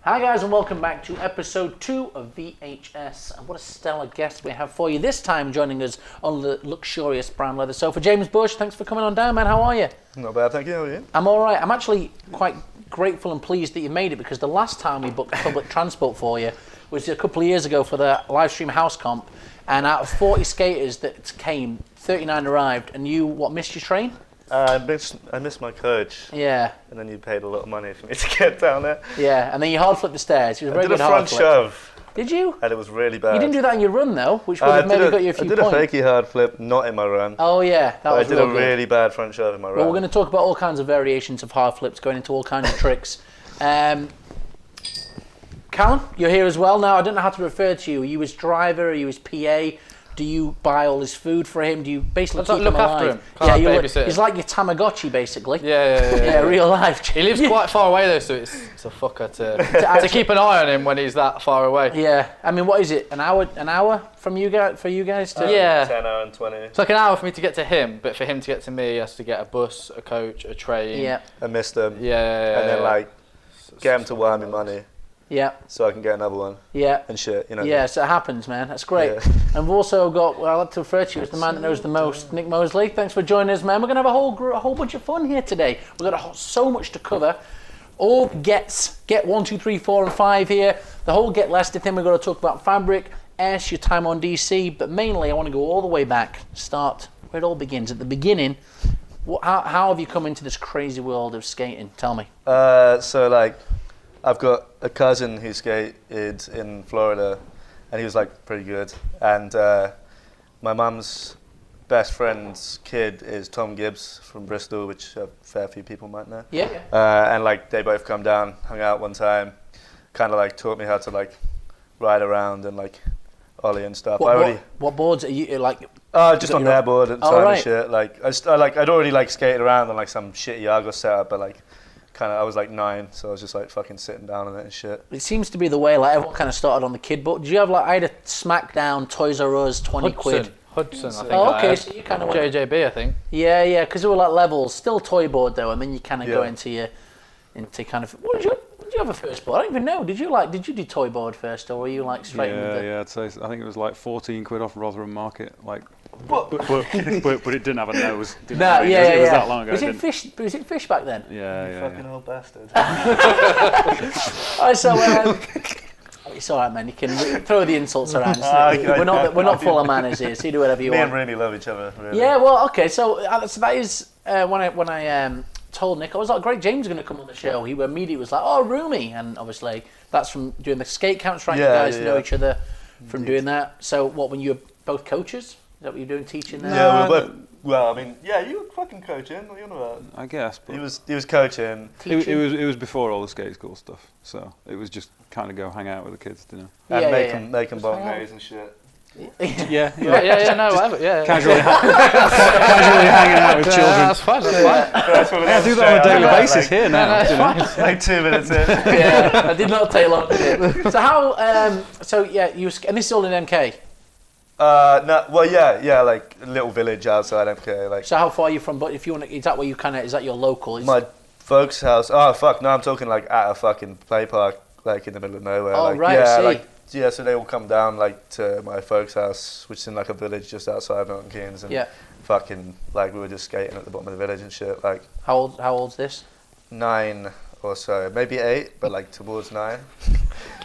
Hi guys and welcome back to episode 2 of VHS. And what a stellar guest we have for you this time, joining us on the luxurious brown leather sofa. James Bush, thanks for coming on down, man. How are you? Not bad, thank you. How are you? I'm alright. I'm actually quite grateful and pleased that you made it, because the last time we booked public transport for you was a couple of years ago for the live stream house comp, and out of 40 skaters that came, 39 arrived, and you, missed your train? I missed my coach. Yeah. And then you paid a lot of money for me to get down there. Yeah, and then you hard flipped the stairs. It was a very good hard flip. I did a front shove. Did you? And it was really bad. You didn't do that in your run though, which would have maybe got you a few points. I did a fakie hard flip, not in my run. Oh yeah, that was real good. I did a really bad front shove in my run. Well, we're going to talk about all kinds of variations of hard flips, going into all kinds of tricks. Callun, you're here as well. Now, I don't know how to refer to you. Are you his driver? Are you his PA? Do you buy all his food for him? Do you basically keep him alive? After him. He's like your Tamagotchi, basically. Yeah, real life. He lives quite far away though, so it's a fucker to keep an eye on him when he's that far away. Yeah, I mean, what is it? An hour from you guys for you guys to? Yeah, 10 hour and 20. It's like an hour for me to get to him, but for him to get to me, he has to get a bus, a coach, a train. Yeah. I missed them. Yeah. And then get him to wire me money. Yeah. So I can get another one. Yeah. And shit, you know. Yeah, so it happens, man. That's great. Yeah. And we've also got, I like to refer to you as the man that knows the most, Nick Mosley. Thanks for joining us, man. We're going to have a whole bunch of fun here today. We've got so much to cover. All get 1, 2, 3, 4, and 5 here. The whole get Lesta thing. We're going to talk about fabric, S, your time on DC, but mainly I want to go all the way back, start where it all begins. At the beginning, how have you come into this crazy world of skating? Tell me. I've got a cousin who skated in Florida, and he was pretty good. And my mum's best friend's kid is Tom Gibbs from Bristol, which a fair few people might know. Yeah. And they both come down, hung out one time, kind of taught me how to ride around and ollie and stuff. What boards are you like? Just on their board and right. shit. I'd already skated around on some shitty Argos setup, but I was 9, so I was just fucking sitting down on it and shit. It seems to be the way everyone kind of started on the kid book. Did you have I had a Smackdown Toys R Us 20 quid? Hudson, I think. Oh, okay, so you kind of JJB, I think. Yeah, because there were levels, still toy board though, and then you kind of go into kind of. What did you have a first board? I don't even know. Did you do toy board first, or were you straight? Yeah. I'd say I think it was 14 quid off Rotherham Market, but it didn't have a nose. It was that long ago. Was it fish back then? Yeah. Fucking old bastard. It's all right, man. You can throw the insults around. We're not full of manners here, so you do whatever you want. Me and Rooney love each other. Really. Yeah, well, okay. So that is when I told Nick, I was like, great, James is going to come on the show. He immediately was like, oh, Roomy, and obviously that's from doing the skate camps, right? You guys know each other from doing that. So when you were both coaches? Is that what you're doing, teaching there? Yeah, we were both. Well, I mean, you were fucking coaching. What are you on about? I guess. But he was coaching. It was before all the skate school stuff, so it was just kind of go hang out with the kids, you know. And make them bolognese and shit. Yeah. Casually hanging out with children. That's fine. I do that on a daily basis here now. That's fine. 2 minutes in. Yeah, I did not take long. So how? You and this is all in MK. No, well, yeah, a little village outside MK. So how far are you from? But if you want, is that where you is that your local? My folks' house. Oh fuck, no, I'm talking at a fucking play park, in the middle of nowhere. Oh right, yeah, so they all come down to my folks' house, which is in a village just outside Milton Keynes, and fucking we were just skating at the bottom of the village and shit. How old's this? 9 or so, maybe 8, but towards 9.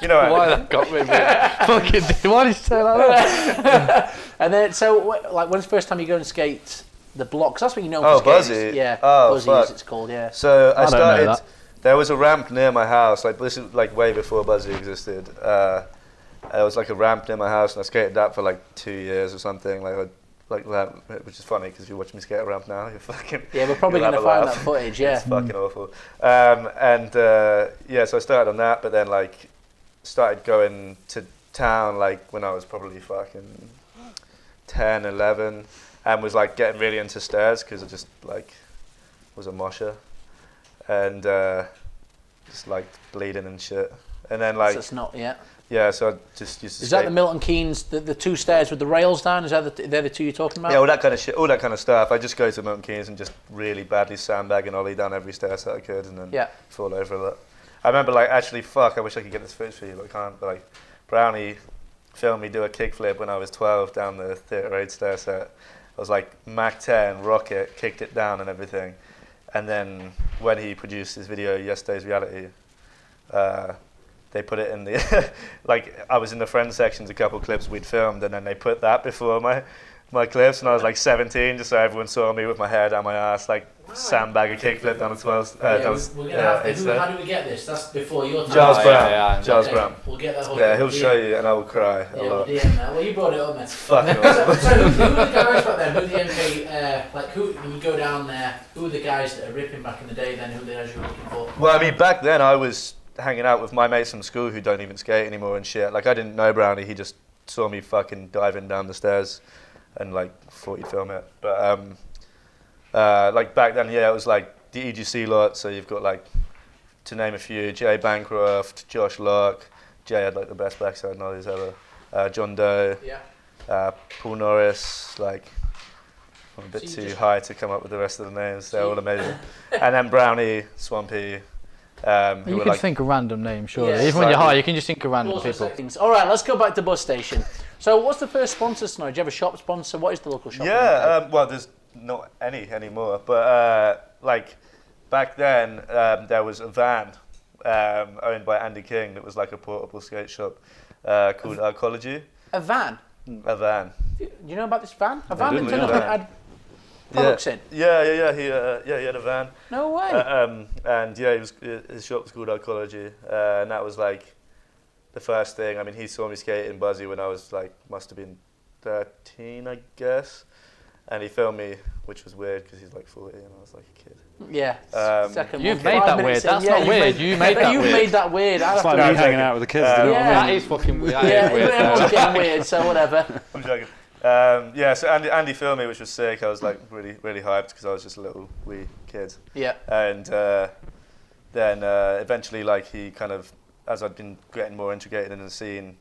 You know why that got me? Fucking, why did you say that? And then, so when's the first time you go and skate the blocks? That's what you know. Oh, for Buzzy. Yeah. Oh, Buzzy, fuck. as it's called. Yeah. So I don't know started. that. There was a ramp near my house. This is way before Buzzy existed. There was a ramp near my house, and I skated that for 2 years or something. Which is funny because if you watch me skate a ramp now, you're fucking. Yeah, we're probably going to find that footage. Yeah. It's fucking awful. So I started on that, but then started going to town when I was probably fucking 10, 11, and was getting really into stairs because I just was a mosher, and just bleeding and shit, and then So it's not yet. Yeah, so I just used to Is that the Milton Keynes, the 2 stairs with the rails down? Is that they're the 2 you're talking about? Yeah, all that kind of shit, all that kind of stuff. I just go to Milton Keynes and just really badly sandbag and ollie down every stair that I could, and then fall over a lot. I remember like actually, I wish I could get this footage for you, but I can't. But like Brownie filmed me do a kickflip when I was 12 down the Theatre 8 stair set. I was like Mach 10, rocket, kicked it down and everything. And then when he produced his video, Yesterday's Reality, they put it in the, like I was in the friend sections, a couple clips we'd filmed, and then they put that before my clips, and I was like 17, just so everyone saw me with my hair down my ass, like sandbag a kickflip down the 12. We're gonna have to, how do we get this? That's before your time. Charles Brown. Yeah, Charles Brown. We'll get that whole He'll show you, and I will cry a lot. DM that. Well, you brought it up, man. Fucking So awesome. who were the guys back then? Who the MK, like who would go down there? Who were the guys that are ripping back in the day then? Who the guys you were looking for? Well, I mean, back then I was hanging out with my mates from school who don't even skate anymore and shit. Like, I didn't know Brownie, he just saw me fucking diving down the stairs and like thought he'd film it. But like back then, yeah, it was like the EGC lot. So you've got like, to name a few, Jay Bancroft, Josh Locke. Jay had like the best backside nollies ever. John Doe, Paul Norris. Like, I'm a bit too high to come up with the rest of the names. They're all amazing. And then Brownie, Swampy. You can think of random names, surely. Yeah, even when you're high, you can just think of random All sorts people. of things. All right, let's go back to bus station. So, what's the first sponsor, Snow? Do you have a shop sponsor? What is the local shop? Yeah, well, there's not any anymore, but like back then, there was a van owned by Andy King that was like a portable skate shop called Arcology. A van. A van. Do you know about this van? A van that didn't turned know up and that. had products in. Yeah. He had a van. No way. And yeah, his shop was called Arcology, and that was like the first thing. I mean, he saw me skating Buzzy when I was like, must have been 13, I guess. And he filmed me, which was weird because he's like 40 and I was like a kid. Yeah. Second You've one, made 5 that minutes weird. in. That's not weird. You made that You've weird. made that weird. It's like me hanging out with the kids. Do you know what I mean? That is fucking weird. That is Yeah, weird. everyone's getting weird, so whatever. I'm joking. Yeah, so Andy filmed me, which was sick. I was like really hyped because I was just a little wee kid. Yeah. And then eventually, like he kind of, as I'd been getting more integrated in the scene.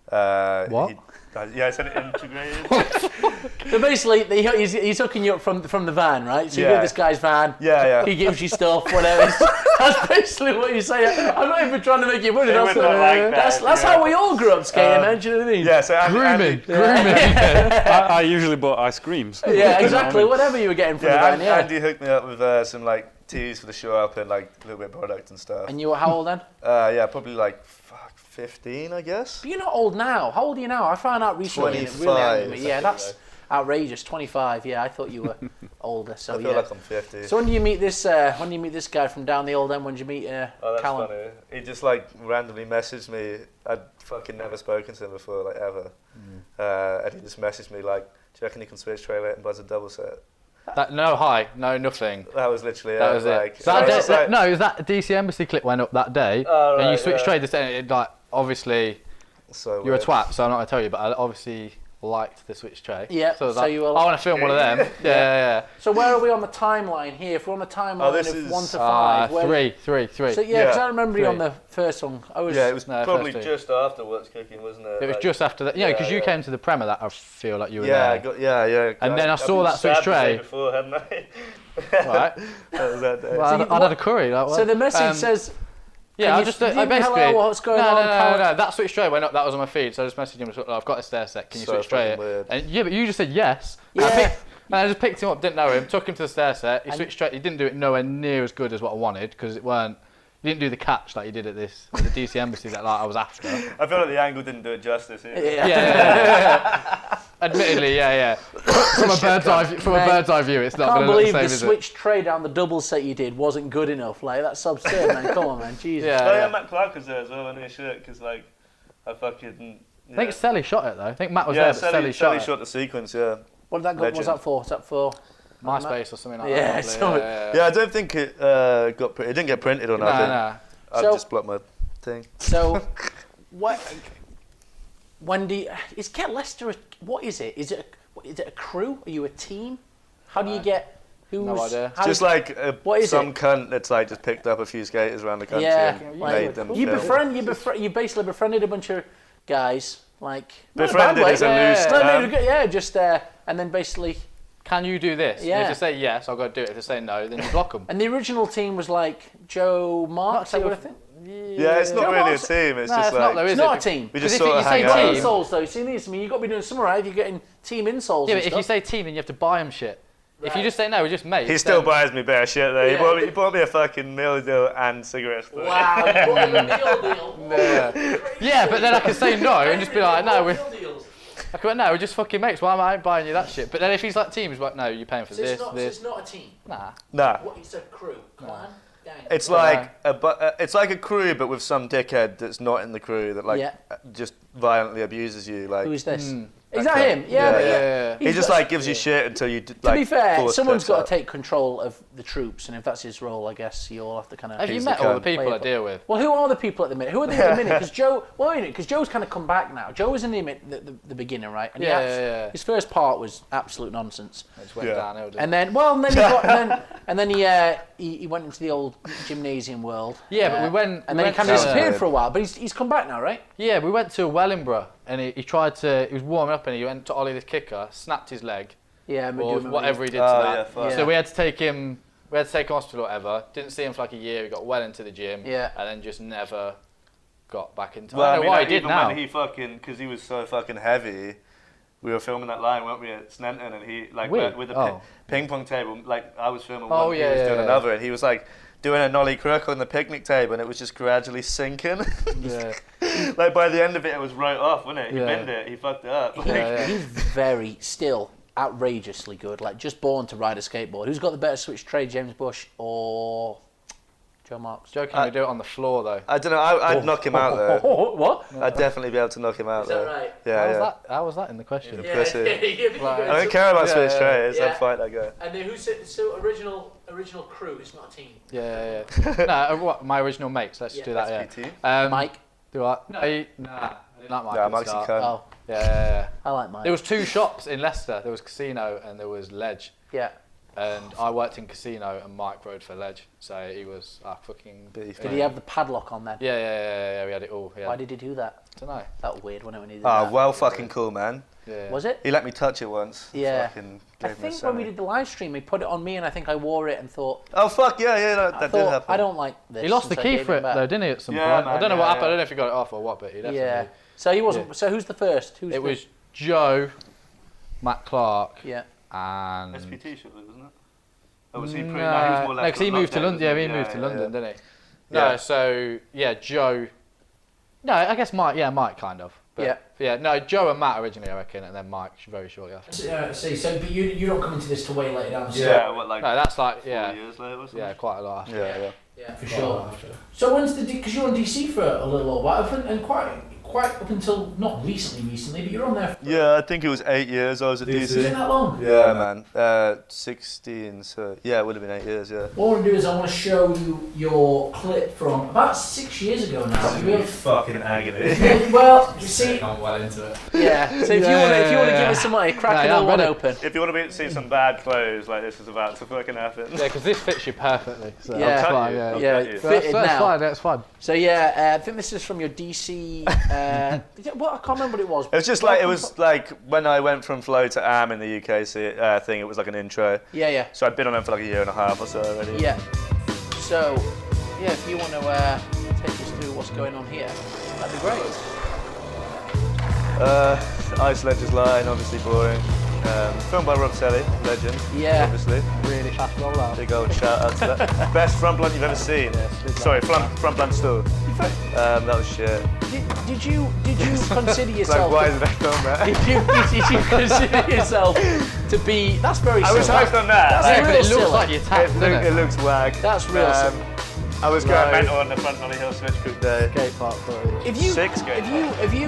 What? I said integrated. So basically, he's hooking you up from the van, right? So you get this guy's van. Yeah. He gives you stuff, whatever. That's basically what you say. I'm not even trying to make you money. That's how we all grew up skating, man. Do you know what I mean? Yeah, so Grooming. I usually bought ice creams. Yeah, exactly. Whatever you were getting from the van. Yeah. Andy hooked me up with some like teas for the shop and like a little bit of product and stuff. And you were how old then? Yeah, probably like 15, I guess. But you're not old now. How old are you now? I found out recently. and it really angered me. Yeah, that's outrageous. 25. Yeah, I thought you were older. So I feel like I'm 50. So when do you meet this? When do you meet this guy from down the old end? When did you meet that's Callun? funny. He just like randomly messaged me. I'd fucking never spoken to him before, like ever. And he just messaged me like, "Do you reckon you can switch trailer and buzz a double set?" No hi, no nothing. That was literally That was it. like, So it was that DC Embassy clip went up that day, Oh, and you right, switched yeah. straight to saying it. Like obviously, so you're a weird. twat, so I'm not gonna tell you. But I obviously liked the switch tray. Yeah, So, I was so like, you were I like- want to film one of them. Yeah. So where are we on the timeline here? If we're on the timeline this of is, 1 to 5, where- Three. So yeah, because Yeah. I remember you on the first one. I was. Yeah, it was No, probably first two. just after What's Cooking, wasn't it? It was Like, just after that. Yeah, because you yeah. came to the premiere that I feel like you were Yeah, there. And then I I've saw been that switch stabbed the day tray. before, hadn't I? Right. That was that day. Well, I'd had a curry. Like, So the message says. Yeah, Can I you just give me basically. hello, what's going no, on, No, Callun? That switch tray went up. That was on my feed, so I just messaged him. I've got a stair set. Can you So switch tray fucking weird. it? And yeah, but you just said yes. Yeah. And I just picked him up. Didn't know him. Took him to the stair set. He switched straight. He didn't do it nowhere near as good as what I wanted because it weren't. He didn't do the catch like he did at the DC Embassy that like I was after. I feel like the angle didn't do it justice either. Yeah. Admittedly, yeah. From a bird's eye view, it's not I going can't to look believe the same, the is it? switch tray down the double set you did wasn't good enough. Like that's absurd, man. Come on, man. Jesus. Yeah. Oh yeah, Matt Clark was there as well on his shirt because like I fucking. Yeah. I think Selly shot it though. I think Matt was yeah, there, but Selly shot it. shot the sequence. Yeah. What did that go? What was Legend. that for? Was that for? MySpace or something like Yeah, that. so- Yeah, I don't think it got. It didn't get printed or nothing. No. I've So- just blocked my thing. So, what? When do you, is Get Lesta? What is it? Is it a crew? Are you a team? How do you get? Who's? No idea. how- Just like what is some it? cunt that's like just picked up a few skaters around the country Yeah, and like, made them. you film. you basically befriended a bunch of guys. Like not in a Befriended bad way. is a loose No, term. yeah, just and then basically. Can you do this? Yeah. If they say yes, I've got to do it. If they say no, then you block them. And the original team was like Joe Marks. I would think. Yeah, it's not really a team. It's just like It's not a team. we just if sort you of say hang out. team- Insoles though, see this? I mean, you've got to be doing something right if you're getting team insoles. Yeah, and but if you stuff. say team, then you have to buy them shit. If you Right. just say no, we're just mates. He still then- buys me better shit though. Yeah. He bought me a fucking meal deal and cigarettes. Though. Wow, you bought him a meal deal. Yeah, but then I can say no and just be like, no, we're. I can go, no, we're just fucking mates. Why am I buying you that shit? But then if he's like team, he's like, no, you're paying for So this, it's this. not a team. Nah. Nah. What? It's a crew. Clan. Gang. It's like it's like a crew, but with some dickhead that's not in the crew that like Yeah. just violently abuses you. Like Who is this? Mm. Is that Okay. him? Yeah, but Yeah. he just like gives you shit until you To like. be fair, force someone's steps got up. to take control of the troops, and if that's his role, I guess you'll have to kind of. Have you He's met the all the cunt. people I Play deal with? Well, who are the people at the minute? Who are they at the minute? Because Joe, because Joe's kind of come back now. Joe was in the beginning, right? And Yeah. his first part was absolute nonsense. It just went Yeah. downhill. didn't it? And then he went into the old gymnasium world. Yeah, but we went. And we then he went kind of to- disappeared for a while, but he's come back now, right? Yeah, we went to Wellingborough and he tried to. He was warming up and he went to ollie this kicker, snapped his leg, Yeah, or whatever he did to Oh, that. yeah, fuck. So we had to take him. We had to take him to hospital or whatever. Didn't see him for like a year. He got well into the gym. Yeah. And then just never got back into. Well, I don't know why he did even now. when he fucking, because he was so fucking heavy, we were filming that line, weren't we, at Snenton, and he, like, We? with the Oh. ping pong table, like, I was filming Oh, one, yeah, he was yeah, doing yeah. another, and he was, like, doing a nollie crook on the picnic table, and it was just gradually sinking. Yeah. Like, by the end of it was right off, wasn't it? He Yeah. bent it, he fucked it up. Like, Yeah. He's very still outrageously good. Like just born to ride a skateboard. Who's got the better switch trade, James Bush or Joe Marks? Joking, we do it on the floor though. I don't know, I'd knock him out, though. What? I'd definitely be able to knock him out, Is that though. right? Yeah, How was that in the question? Yeah. pussy. Right. I don't care about Yeah, switch yeah. trays, Yeah. I'd fight that guy. And then who said so? Original crew. It's not a team. Yeah. No, what? My original mates. Let's just do that. SPT? Yeah. Mike. Do I? No. Nah. I didn't like Mike. Yeah, at the Mike's a start. cunt. Oh, Yeah. I like Mike. There was two shops in Leicester. There was Casino and there was Ledge. Yeah. And I worked in Casino and Mike rode for Ledge. So he was fucking Beef. Did he have the padlock on then? Yeah. We had it all. Yeah. Why did he do that? don't know. That was weird, wasn't it, when he did Oh, that? well fucking cool, man. Yeah. Was it? He let me touch it once. Yeah. Fucking I gave me a think when we semi. did the live stream, he put it on me, and I think I wore it and thought, Oh fuck yeah, that I did thought happen. I don't like this. He lost the and so I key gave for him it back. though, didn't he? At some Yeah, point. I man, don't know what yeah, happened. yeah. I don't know if he got it off or what, but he definitely. Yeah. So he wasn't. Yeah. So who's the first? Who's It the, was Joe, Matt Clark, Yeah. and. SPT shit, wasn't it? Or was he No, pretty? No, he was more left because he foot moved to lockdown, London. Yeah, wasn't he moved to London, didn't he? Yeah. No, so yeah, Joe. No, I guess Mike. Yeah, Mike kind of. But, yeah. No, Joe and Matt originally, I reckon, and then Mike very shortly after. So, but you don't come into this till way later down. Yeah, what like No, that's like 4 years later or something? yeah, quite a lot after. Yeah. Yeah, for sure. So when's because you're on DC for a little while, and quite up until not recently, but you're on there. Yeah, I think it was 8 years I was at Is it DC. that long? Yeah, man. 16, so yeah, it would have been 8 years, yeah. What I want to do is I want to show you your clip from about 6 years ago now. You have- Fucking agony. well, you see, Gone well into it. yeah. So if you want to give us some money, crack No, it yeah, all I'm one ready. open. If you want to see some bad clothes, like this is about to fucking happen. Yeah, because this fits you perfectly. So Yeah. that's I'll cut fine, you. yeah. I'll Yeah, cut you. fit it That's now. fine. That's fine. So yeah, I think this is from your DC. What I can't remember what it was. It was just like, it was like when I went from Flow to AM in the UK thing, it was like an intro. Yeah. So I'd been on them for like a year and a half or so already. Yeah. So, yeah, if you want to take us through what's going on here, that'd be great. Ice Ledger's Line, obviously boring. Filmed by Rob Selly, legend, Yeah. obviously. Really fast roll out. Big old shout out to that. Best front blunt you've ever seen. Sorry, front blunt store. That was shit. Did you consider Like, yourself? why did I film that? Did you consider yourself to be? That's very. I was silly. hyped on that. That's Like, Yeah, but real it looks silly. like you're tapped, doesn't it it? looks wag. That's real silly. I was going Right. mental on the front Nolly Hill Switch Group day. Skate park footage. If you, Six skate if you,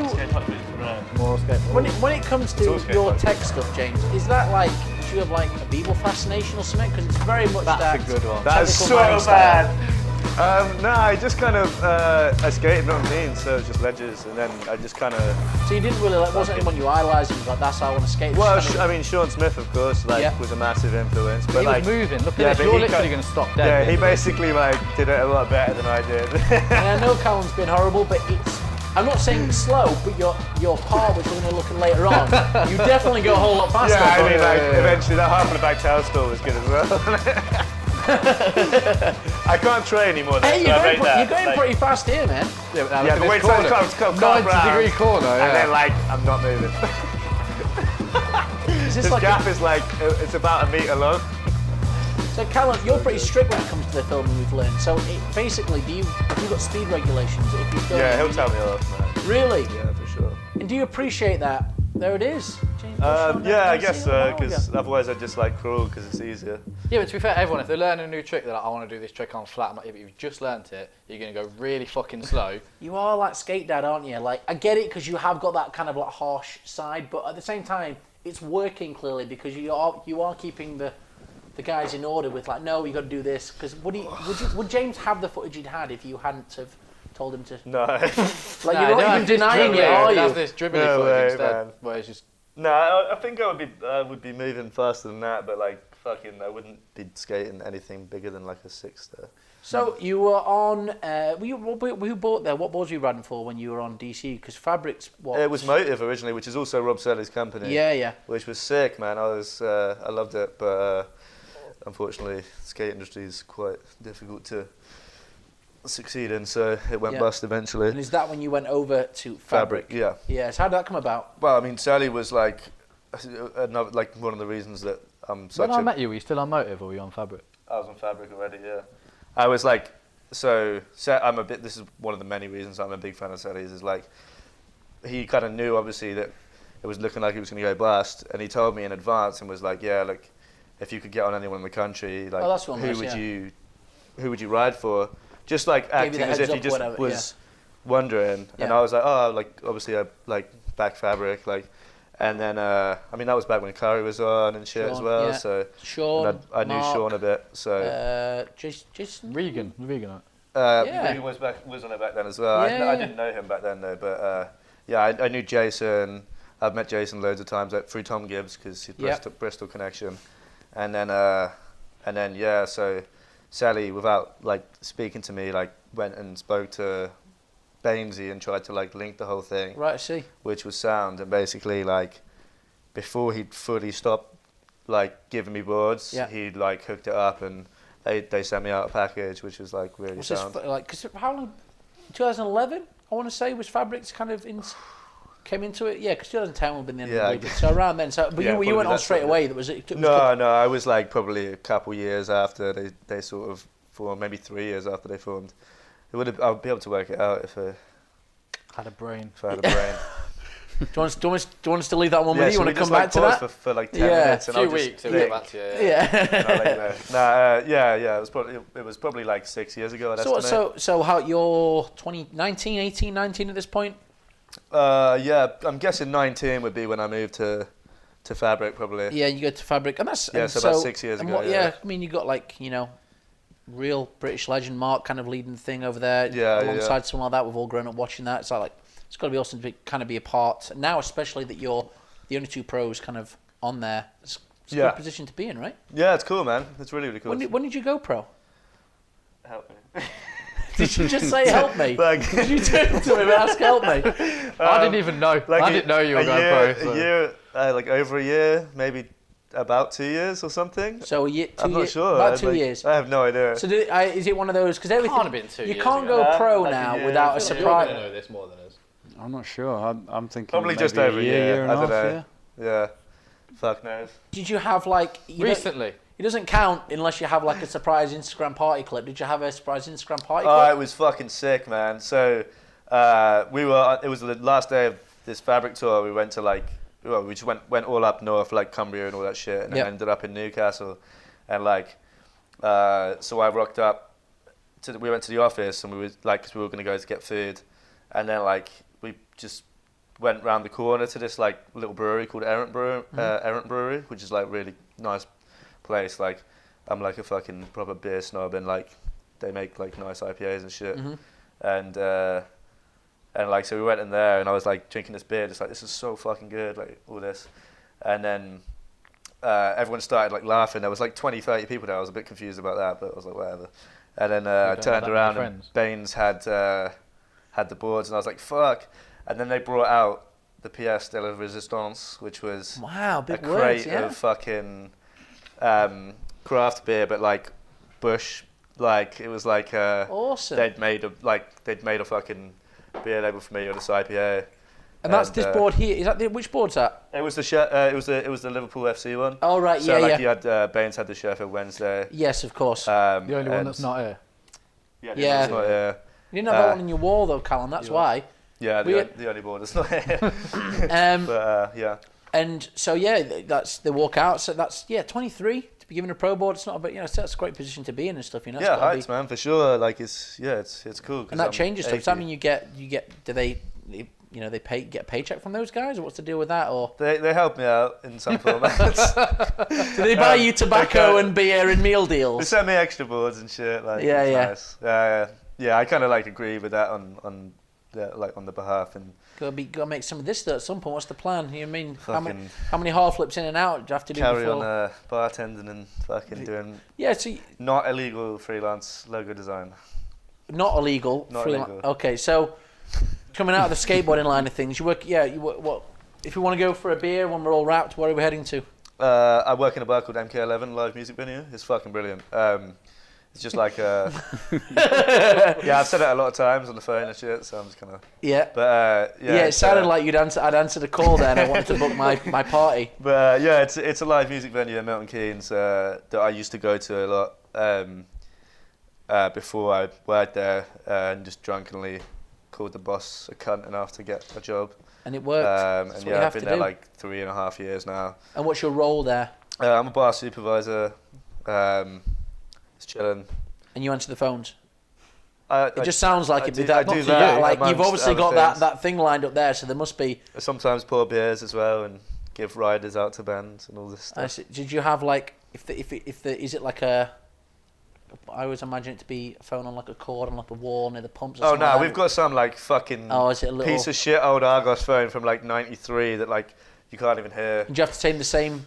More skate park. when it comes to It's all your skate tech stuff, James, is that like do you have like a Beeble fascination or something? Because it's very much That's that. a good one. That's technical so mind style. bad. No, I just kind of I skated, you know what I mean? So just ledges, and then I just kind of. So you didn't really like, wasn't anyone you idolised? You was like, that's how I want to skate. Well, Just kind I mean, Sean Smith, of course, like Yeah. was a massive influence. But He like, was moving. Look yeah, at this. but You're he literally got- going to stop yeah, dead. he basically like did it a lot better than I did. and I know Callum's been horrible, but it's. I'm not saying it's slow, but your part, which we're going to look at later on, you definitely go a whole lot faster. yeah, I mean, but- like eventually that half of the back tail store was good as well. I can't train anymore. Hey, so I rate that. you're going pretty fast here, man. Yeah, the way it's come 90-degree corner, yeah. and then like I'm not moving. Is this This like gap is like it's about a metre long. So, Callum, you're pretty strict when it comes to the filming, we've learned. So, basically, have you got speed regulations? If you film, Yeah, he'll tell me off, man. Really? Yeah, for sure. And do you appreciate that? There it is. James Yeah, I guess so, because otherwise I'd just like crawl because it's easier. Yeah, but to be fair, everyone, if they're learning a new trick, they're like, I want to do this trick on flat. I'm like, if you've just learnt it, you're going to go really fucking slow. You are like skate dad, aren't you? Like, I get it because you have got that kind of like harsh side, but at the same time, it's working clearly because you are keeping the guys in order with like, no, you got to do this. Because would James have the footage he'd had if you hadn't have told him to? No. Like, you're not even denying it, are you? That's this dribbling No footage way, instead, man. where it's just... No, I think I would be moving faster than that, but like fucking, I wouldn't be skating anything bigger than like a 6 there. So you were on. Who bought there? What boards were you riding for when you were on DC? Because Fabrics. What? It was Motive originally, which is also Rob Selly's company. Yeah. Which was sick, man. I loved it, but unfortunately, the skate industry is quite difficult to succeed in, so it went bust eventually. And is that when you went over to Fabric? Yeah. Yeah. So how did that come about? Well, I mean, Sally was like another, like one of the reasons that I'm such When I met you, were you still on Motive or were you on Fabric? I was on Fabric already, yeah. I was like, this is one of the many reasons I'm a big fan of Sally's, is like, he kind of knew obviously that it was looking like he was going to go bust, and he told me in advance and was like, yeah, like, if you could get on anyone in the country, like, who would you ride for? Just like acting as if he just was wondering, and I was like, oh, like obviously I like back Fabric, like, and then I mean that was back when Curry was on and shit as well, so Sean, I knew Sean a bit, so Jason Regan. Regan was on it back then as well. I didn't know him back then though, but I knew Jason. I've met Jason loads of times through Tom Gibbs because he's Bristol connection, and then so Sally, without like speaking to me, like went and spoke to Bainesy and tried to like link the whole thing. Right, I see. Which was sound, and basically like before he'd fully stopped like giving me boards, he'd like hooked it up and they sent me out a package, which was like really sound. Because how long? 2011, I want to say, was Fabrics kind of came into it. Yeah, because 2010 would have been the end of the league. So around then, but you went on straight away. No, I was like probably a couple years after they sort of formed, maybe 3 years after they formed. I'll be able to work it out if I had a brain. If I had a brain. Do you want us to leave that one with you? You want to come back to that? For like 10 minutes. A few weeks, we'll get back to you. It was probably like 6 years ago, I'd estimate. So how you're 19, 18, 19 at this point? I'm guessing 19 would be when I moved to Fabric, probably. Yeah, you go to Fabric, and that's so about 6 years ago. I mean, you got like real British legend Mark kind of leading the thing over there. Alongside someone like that, we've all grown up watching that. It's like it's got to be awesome to kind of be a part now, especially that you're the only two pros kind of on there. It's a good position to be in, right? Yeah, it's cool, man. It's really, really cool. When did you go pro? Help me. Did you just say help me? Did you turn to him and ask help me? I didn't even know. I didn't know you were going pro. A year, like over a year, maybe about 2 years or something. So a year, I'm not sure. About 2 years. I have no idea. So is it one of those? Because everything Can't have been 2 years. You can't go pro now without a surprise. You're going to know this more than us. I'm not sure. I'm thinking probably maybe just over a year. and I a don't half, know. Yeah. Fuck knows. Did you have like recently? It doesn't count unless you have like a surprise Instagram party clip. Did you have a surprise Instagram party clip? Oh, it was fucking sick, man. So it was the last day of this Fabric tour. We went to we just went all up north, like Cumbria and all that shit, and then ended up in Newcastle. And so I rocked up. We went to the office, and we were because we were going to go to get food, and then we just went round the corner to this little brewery called Errant Brewery, which is really nice place. I'm a fucking proper beer snob, and they make nice IPAs and shit. And so we went in there, and I was drinking this beer, just this is so fucking good, all this. And then everyone started laughing. There was 20, 30 people there. I was a bit confused about that, but I was whatever. And then I turned around, and Baines had the boards, and I was like, fuck. And then they brought out the pièce de la résistance, which was a crate of fucking craft beer, but Bush. Like it was like Awesome. they'd made a fucking beer label for me on this IPA. And that's this board here. Is that which board's that? It was the it was the Liverpool FC one. Oh right, So yeah. you had Baines had the Sheffield Wednesday. Yes, of course. The only one that's not here. Yeah. Yeah. That's not here. You didn't have that one on your wall though, Callum. That's why. Yeah, the only board that's not here. But yeah. And so that's the walkout. So that's 23 to be given a pro board. It's not, but that's a great position to be in and stuff. You know. Yeah, heights, man, for sure. Like it's cool. 'Cause And that I'm changes stuff. 80. Does that mean you get? Do they? They get a paycheck from those guys, or what's the deal with that? Or They help me out in some formats. do they buy you tobacco and beer and meal They deals? send me extra boards and shit. Like it's nice. Yeah. I kind of like agree with that on the behalf and. Gotta make some of this though at some point. What's the plan? You mean how Fucking many half flips in and out do you have to do carry before? on bartending and fucking doing So not illegal freelance logo design. not illegal. Not illegal. Okay, so coming out of the skateboarding line of things, you work. What if you want to go for a beer when we're all wrapped? Where are we heading to? I work in a bar called MK11 live music venue. It's fucking brilliant. It's just like I've said it a lot of times on the phone and shit, so I'm just kind of but it sounded like I'd answered a call there and I wanted to book my party. But it's a live music venue in Milton Keynes that I used to go to a lot before I worked there, and just drunkenly called the boss a cunt enough to get a job. And it worked. I've been there like 3.5 years now. And what's your role there? I'm a bar supervisor. Just chilling. And you answer the phones? It just sounds like I it'd do be that. that Like you've amongst obviously other got things. that thing lined up there, so there must be. I sometimes pour beers as well and give riders out to bands and all this stuff. Did you have like is it like a? I always imagine it to be a phone on like a cord on like a wall near the pumps. Or Oh something no, like we've got some like fucking is it a little piece of shit old Argos phone from like '93 that like you can't even hear. Do you have to say the same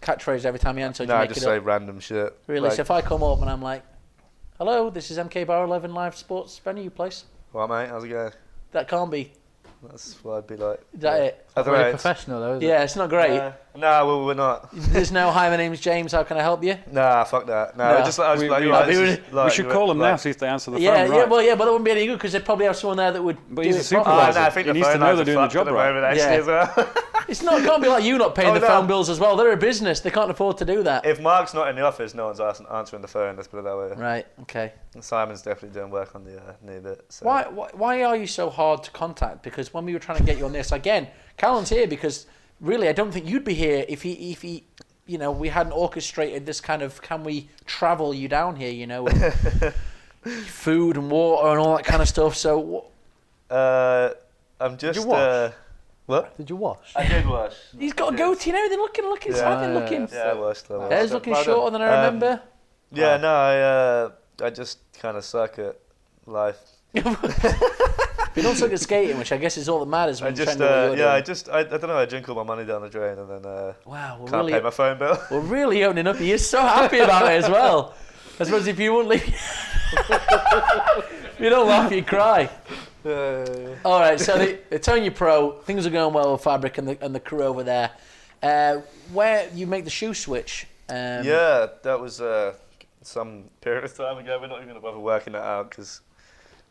catchphrase every time you answer? No, I just say random shit. Really? Like, So if I come up and I'm like, "Hello, this is MK Bar 11 live sports venue place," what mate? How's it going? that can't be. That's what I'd be like. Is that it? I don't Really know. professional though, isn't it? Yeah, it's not great. No, well, we're not. There's no hi, my name's James. How can I help you? Nah, fuck that. No, No. I was We- like, we- right, we this would- is like, we should call them like, now, see if they answer the Yeah, phone right. but that wouldn't be any good because they'd probably have someone there that would. But do he's a it properly. supervisor. no, I think He the needs to phone know lines they're are doing the fucked job at right. moment, actually, Yeah. as well. It's not. It can't be like you not paying Oh, the no. phone bills as well. They're a business. They can't afford to do that. If Mark's not in the office, no one's answering the phone. Let's put it that way. Right. Okay. And Simon's definitely doing work on the new bit. So. Why are you so hard to contact? Because when we were trying to get you on this again, Callum's here because really I don't think you'd be here if he we hadn't orchestrated this kind of can we travel you down here with food and water and all that kind of stuff. So I'm just. Did you wash? What? Did you wash? I did wash. he's got a goatee and everything. Looking. Yeah, I washed. Hair's looking shorter than I remember. Yeah, no, I just kind of suck at life. You don't suck at skating, which I guess is all that matters when I you're just, trying to do what you're doing. I don't know. I drink all my money down the drain and then Wow, can't pay my phone bill. we're really opening up. You're so happy about it as well. I suppose if you wouldn't leave, if you don't laugh, you cry. All right, so the Tonya Pro, things are going well with Fabric and the crew over there. Where you make the shoe switch? Yeah, that was some period of time ago. We're not even going to bother working that out because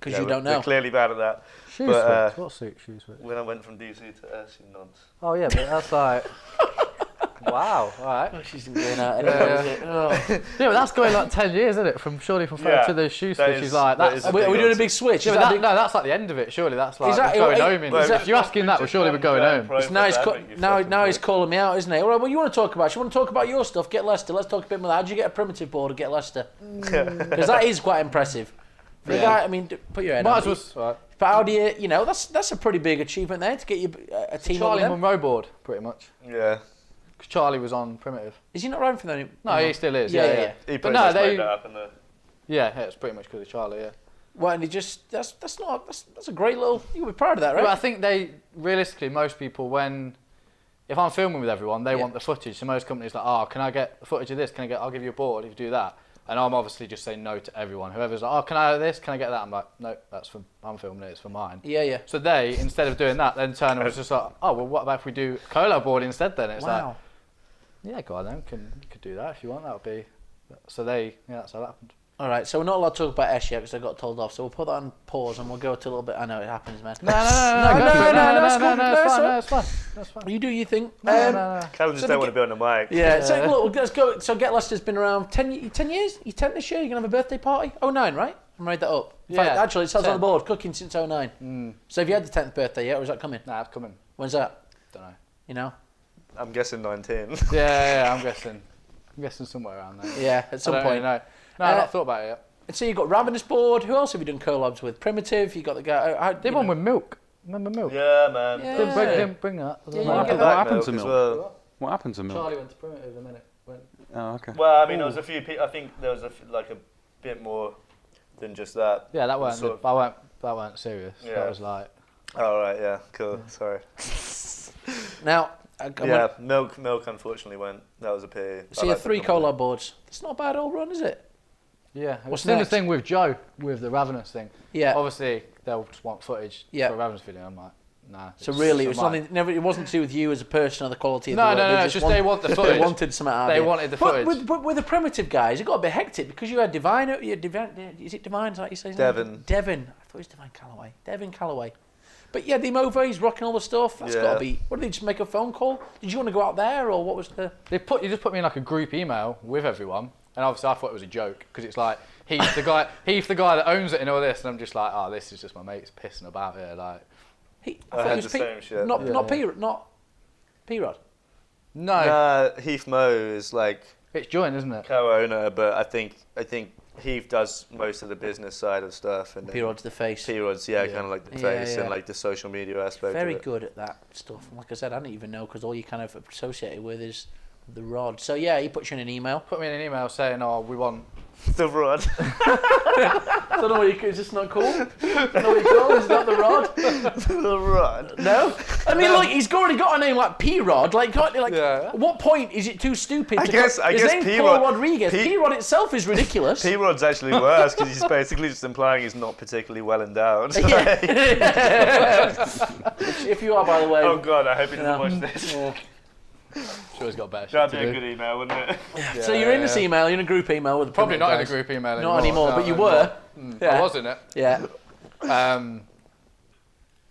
you don't know. We're clearly bad at that. Shoe But, switch? What shoe switch? When I went from DC to S, you nods. Oh yeah, but that's like... wow, alright. Oh, she's going out. Anyway, Yeah, but that's going like 10 years, isn't it? From Fabric Yeah, to the shoe that switch is- is like... that That's, is a Are we big doing a answer. big switch? yeah, Is but that big- no, that's like the end of it, surely. That's like that- going is- home. is that- If you're asking that, well, surely we're going home. Now he's calling me out, isn't he? All right, well, you want to talk about? You want to talk about your stuff? Get Lesta. Let's talk a bit more. How did you get a primitive board to get Lesta? Because that is quite impressive. For the guy, I mean, put your head Might on. as well... Right. But how do you? That's a pretty big achievement there to get you a team of Charlie them. Monroe board, pretty much. Yeah. Because Charlie was on Primitive. Is he not riding for them? No, he still is. Yeah. He But pretty no, much they... made that up in the... Yeah, it's pretty much because of Charlie, yeah. Well, and he just that's a great little. You'll be proud of that, right? But I think realistically, most people, if I'm filming with everyone, they want the footage. So most companies are like, oh, can I get footage of this? I'll give you a board if you do that. And I'm obviously just saying no to everyone. Whoever's like, oh, can I have this? Can I get that? I'm like, no, I'm filming it, it's for mine. Yeah. So they, instead of doing that, then turn and was just like, oh, well, what about if we do collab board instead then? It's like, yeah, go on then, you could do that if you want, that would be... So that's how that happened. All right, so we're not allowed to talk about S yet because I got told off. So we'll put that on pause and we'll go to a little bit. I know it happens, man. No, it's fine. That's fine. You do your thing. Callum just don't want to be on the mic. Yeah. So look, let's go. So Get Lester's been around 10 years. You 10 this year. You're gonna have a birthday party. 09, right? I made that up. In fact, actually, it says 10. on the board, cooking since 09. So have you had the 10th birthday yet, or is that coming? Nah, it's coming. When's that? Don't know. You know? I'm guessing 19. Yeah, I'm guessing somewhere around there. Yeah, at some point. No, I've not thought about it yet. So you've got Ravenous Board. Who else have you done collabs with? Primitive. You got the guy. Did one with Milk. Remember Milk? Yeah, man. Yeah. Didn't bring that. Yeah, What happened to Milk? Well. What happened to Milk? Charlie went to Primitive a minute. Oh, okay. Well, I mean, there was a few people. I think there was a bit more than just that. Yeah, that weren't. Sort That weren't serious. Yeah. That was like. Oh, right, yeah, cool. Sorry. Now. Milk. Unfortunately went. That was a pity. So you have 3 collab boards. It's not a bad old run, is it? Yeah. What's the next? thing with Joe with the Ravenous thing? Yeah. Obviously, they'll just want footage for a Ravenous video. I'm like, nah. So really, it was nothing. It wasn't to do with you as a person or the quality of the work. No. It's just they want the footage. They wanted something out of They you. wanted the footage. But with the Primitive guys, it got a bit hectic because you had Divine. Is it Divine? Is that how you say his name? Devin. I thought it was Divine Calloway. Devin Calloway. But yeah, the Mova, he's rocking all the stuff. That's got to be. What did they just make a phone call? Did you want to go out there, or what was the? You just put me in like a group email with everyone, and obviously I thought it was a joke because it's like he's the guy that owns it and all this, and I'm just like, oh, this is just my mates pissing about here, like. I had the same shit. Not P-Rod. No. Heath Moe is like It's joint, isn't it? co-owner, but I think Heath does most of the business side of stuff, and P-Rod's the face. P-Rod's kind of like the face and like the social media aspect. Very of it. good at that stuff. And like I said, I didn't even know because all you kind of associated with is the rod. So yeah, he puts you in an email. Put me in an email saying, oh, we want. The rod. I don't know what is this not cool? I don't know what you call it. Is that the rod? The rod. No? I mean, like, he's already got a name like P-Rod. Like, Yeah. at what point is it too stupid? I guess his name's P-Rod. Paul Rodriguez. P-Rod itself is ridiculous. P-Rod's actually worse because he's basically just implying he's not particularly well endowed. Yeah. If you are, by the way. Oh God, I hope he doesn't watch this. Yeah. Sure, he's got better shit That'd to be a do. good email, wouldn't it? Yeah. So you're in this email, you're in a group email with the Probably not in a guys. group email anymore. Not anymore, but you were. I was in it. Yeah.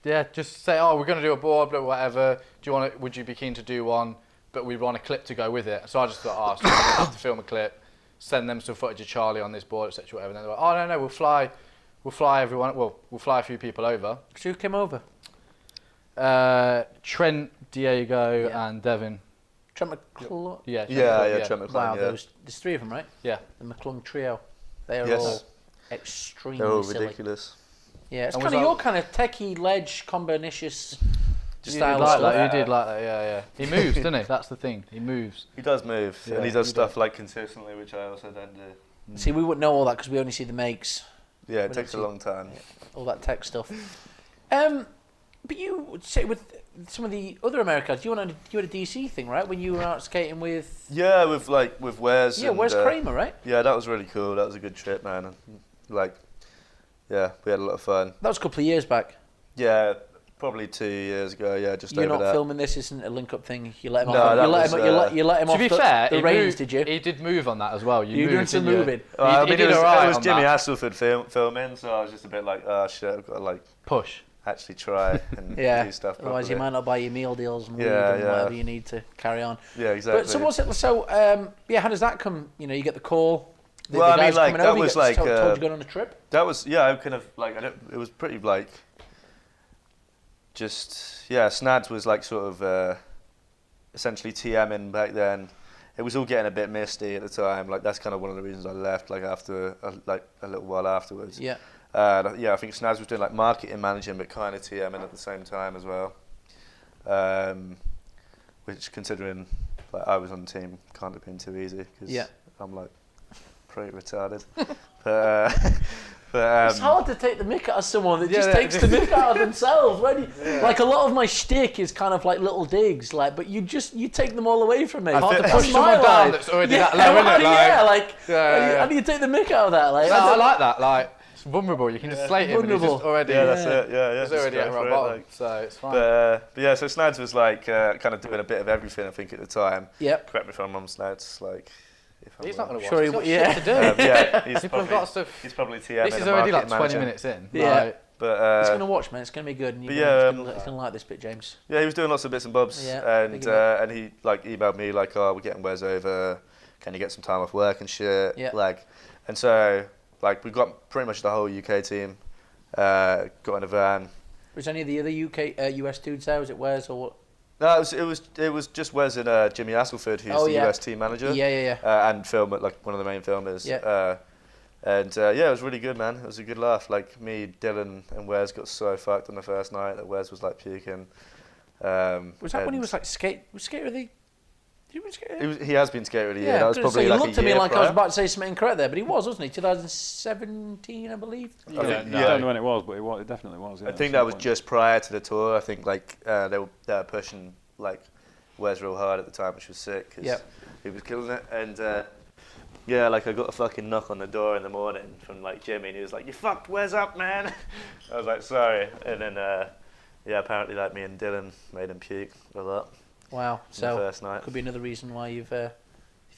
Yeah, just say, oh, we're going to do a board, but whatever. Would you be keen to do one? But we want a clip to go with it. So I just thought, oh, so I have to film a clip, send them some footage of Charlie on this board, etc. Whatever. And then they're like, oh no, we'll fly everyone. Well, we'll fly a few people over. So who came over? Trent, Diego, and Devin. Trent McClung. Yeah, Trent McClung. Wow, yeah. there's 3 of them, right? Yeah. The McClung trio. They are Yes. all extremely They're all silly. ridiculous. Yeah, it's And kind was of that- your kind of techie ledge combinatious You style did like stuff. that. You did like that. Yeah. He moves, doesn't he? That's the thing. He moves. He does move, Yeah, and he does he stuff like consistently, which I also don't do. See, we wouldn't know all that because we only see the makes, Yeah, it We takes a don't see- long time. all that tech stuff. But you would say with some of the other Americans, you had a DC thing, right? When you were out skating with Yeah, with Wes. yeah, and, Wes Kramer, right? Yeah, that was really cool. That was a good trip, man. And, like, yeah, we had a lot of fun. That was a couple of years back. Yeah, probably 2 years ago. Yeah, just You're over not that. filming this. Isn't a link-up thing. You let him No, off. that You let was, him. You let him To off. be the, fair, the he reins, moved, did you? He did move on that as well. You doing some didn't you? moving? I He mean, did it alright was on Jimmy that. Hasselford filming, so I was just a bit like, oh shit, I've got to like Push. actually try and Yeah. do stuff properly. Otherwise, you might not buy your meal deals and weed Yeah, and yeah. whatever you need to carry on. Yeah, exactly. But so what's it? So yeah, how does that come? You know, you get the call. The, Well, the I mean, guys like, coming that over, you was get like, told you going on a trip. That was, yeah, I kind of like, it was pretty like, just, yeah, Snads was like sort of essentially TMing back then. It was all getting a bit misty at the time. Like, that's kind of one of the reasons I left, like, after, a little while afterwards. Yeah. Yeah, I think Snads was doing like marketing managing, but kind of TMing at the same time as well. Which, considering like I was on the team, can't have been too easy because Yeah. I'm like pretty retarded. but It's hard to take the mick out of someone that Yeah, just yeah. takes the mick out of themselves. When you, like a lot of my shtick is kind of like little digs, like, but you take them all away from me. Hard to That's push my someone down line. that's already Yeah, that low, how innit? do you- yeah, like, Yeah. how do you take the mick out of that? Like, No, I I don't- like that. Like, it's vulnerable. You can just slate him and he's Vulnerable. just already. yeah, that's it. Yeah, He's just already go at for rock it, bottom, like. so it's fine. But yeah, so Snads was like kind of doing a bit of everything, I think, at the time. Yep. Correct me if I'm wrong, Snads. Like, If I'm He's not right. going to watch. Sure He's he got w- yeah. shit to do. Yeah, he's People have probably, got stuff. he's probably TM. This is already like 20 minutes in. Yeah. Like, But He's going to watch, man. It's going to be good. And but you're yeah, going to like this bit, James. yeah, he was doing lots of bits and bobs, Yeah, and he like emailed me like, oh, we're getting Wes over. Can you get some time off work and shit? Yeah. Like, and so like we got pretty much the whole UK team. Got in a van. Was any of the other US dudes there? Was it Wes or what? No, it was just Wes and Jimmy Asselford, who's the US team manager. Yeah. And film like one of the main filmers. Yeah. Yeah, it was really good, man. It was a good laugh. Like me, Dylan, and Wes got so fucked on the first night that Wes was like puking. Was that when he was like skater of the? Did he win skater? He has been skater of the year. That was so probably he like looked a at me year like I was prior. about to say something incorrect there, but he was, wasn't he? 2017, I believe. I think, I don't know when it was, but it definitely was. Yeah, I at think some that was point. just prior to the tour. I think like they were pushing like Wes real hard at the time, which was sick because he was killing it. And yeah, like I got a fucking knock on the door in the morning from like Jimmy, and he was like, "You fucked Wes up, man." I was like, "Sorry," and then yeah, apparently like me and Dylan made him puke a lot. Wow. The So first night. could be another reason why you've, if